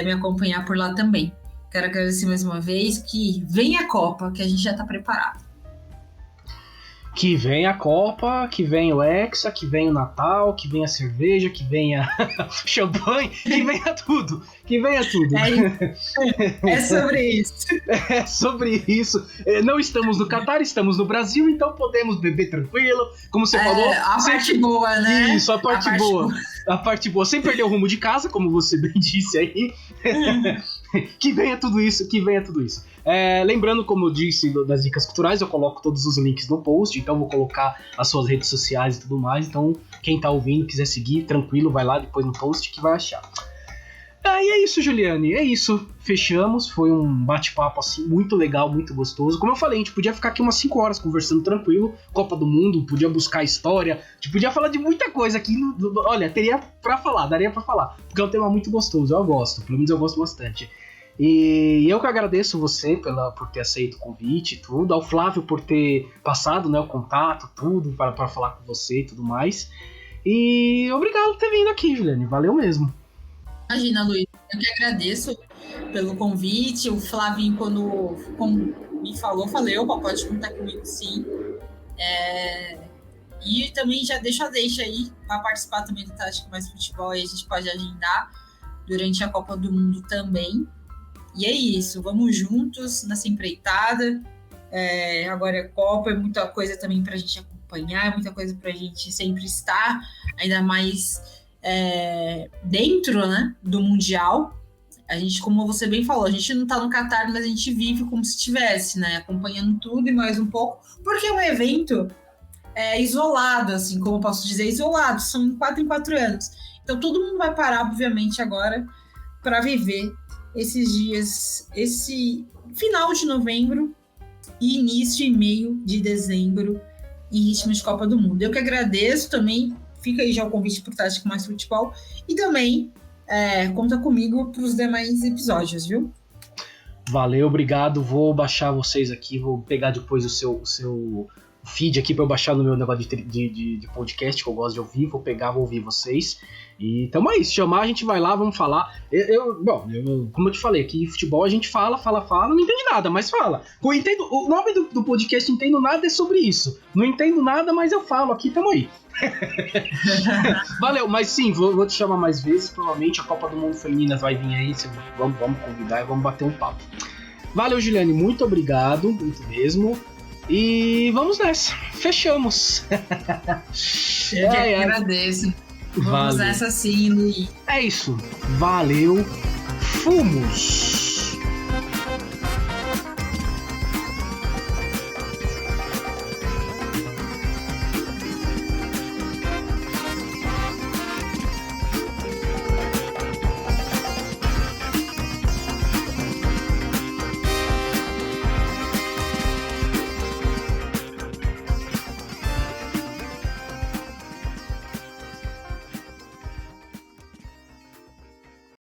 [SPEAKER 2] me acompanhar por lá também. Quero agradecer mais uma vez, que vem a Copa, que a gente já está preparado.
[SPEAKER 1] Que vem a Copa, que vem o Hexa, que vem o Natal, que vem a cerveja, que venha champanhe, que venha tudo. Que venha tudo.
[SPEAKER 2] É sobre isso.
[SPEAKER 1] É sobre isso. Não estamos no Catar, estamos no Brasil, então podemos beber tranquilo. Como você falou.
[SPEAKER 2] A parte boa, né?
[SPEAKER 1] Isso, a parte boa. A parte boa. Sem perder o rumo de casa, como você bem disse aí. Que venha tudo isso, que venha tudo isso. Lembrando, como eu disse, das dicas culturais, eu coloco todos os links no post, então vou colocar as suas redes sociais e tudo mais, então quem tá ouvindo, quiser seguir, tranquilo, vai lá depois no post que vai achar. E é isso, Juliane, é isso, fechamos, foi um bate-papo assim, muito legal, muito gostoso. Como eu falei, a gente podia ficar aqui umas 5 horas conversando tranquilo, Copa do Mundo, podia buscar história, a gente podia falar de muita coisa aqui, olha, daria pra falar, porque é um tema muito gostoso, eu gosto, pelo menos eu gosto bastante. E eu que agradeço você por ter aceito o convite e tudo, ao Flávio por ter passado, né, o contato, tudo, para falar com você e tudo mais. E obrigado por ter vindo aqui, Juliane, valeu mesmo.
[SPEAKER 2] Imagina, Luiz, eu que agradeço pelo convite. O Flavinho, quando me falou, falei, opa, pode contar comigo sim. E também já deixa aí para participar também do Tática Mais Futebol, aí a gente pode agendar durante a Copa do Mundo também. E é isso, vamos juntos nessa empreitada. Agora é Copa, é muita coisa também para a gente acompanhar, é muita coisa para a gente sempre estar, ainda mais dentro, né, do Mundial. A gente, como você bem falou, a gente não está no Catar, mas a gente vive como se estivesse, né, acompanhando tudo e mais um pouco, porque é um evento isolado, assim, como eu posso dizer, isolado, são 4 em 4 anos. Então todo mundo vai parar, obviamente, agora para viver esses dias, esse final de novembro e início e meio de dezembro em ritmo de Copa do Mundo. Eu que agradeço também, fica aí já o convite para o Tática Mais Futebol e também conta comigo para os demais episódios, viu?
[SPEAKER 1] Valeu, obrigado, vou baixar vocês aqui, vou pegar depois o seu feed aqui para eu baixar no meu negócio de podcast que eu gosto de ouvir, vou pegar, vou ouvir vocês. E tamo aí, se chamar a gente vai lá, vamos falar. Como eu te falei, aqui futebol a gente fala, não entende nada, mas fala. O nome do podcast Entendo Nada é sobre isso. Não entendo nada, mas eu falo aqui, tamo aí. Valeu, mas sim, vou te chamar mais vezes, provavelmente a Copa do Mundo Feminina vai vir aí, vamos convidar e vamos bater um papo. Valeu, Juliane, muito obrigado, muito mesmo. E vamos nessa, fechamos.
[SPEAKER 2] Eu que agradeço. Vamos nessa sim, Luiz.
[SPEAKER 1] É isso, valeu, fomos!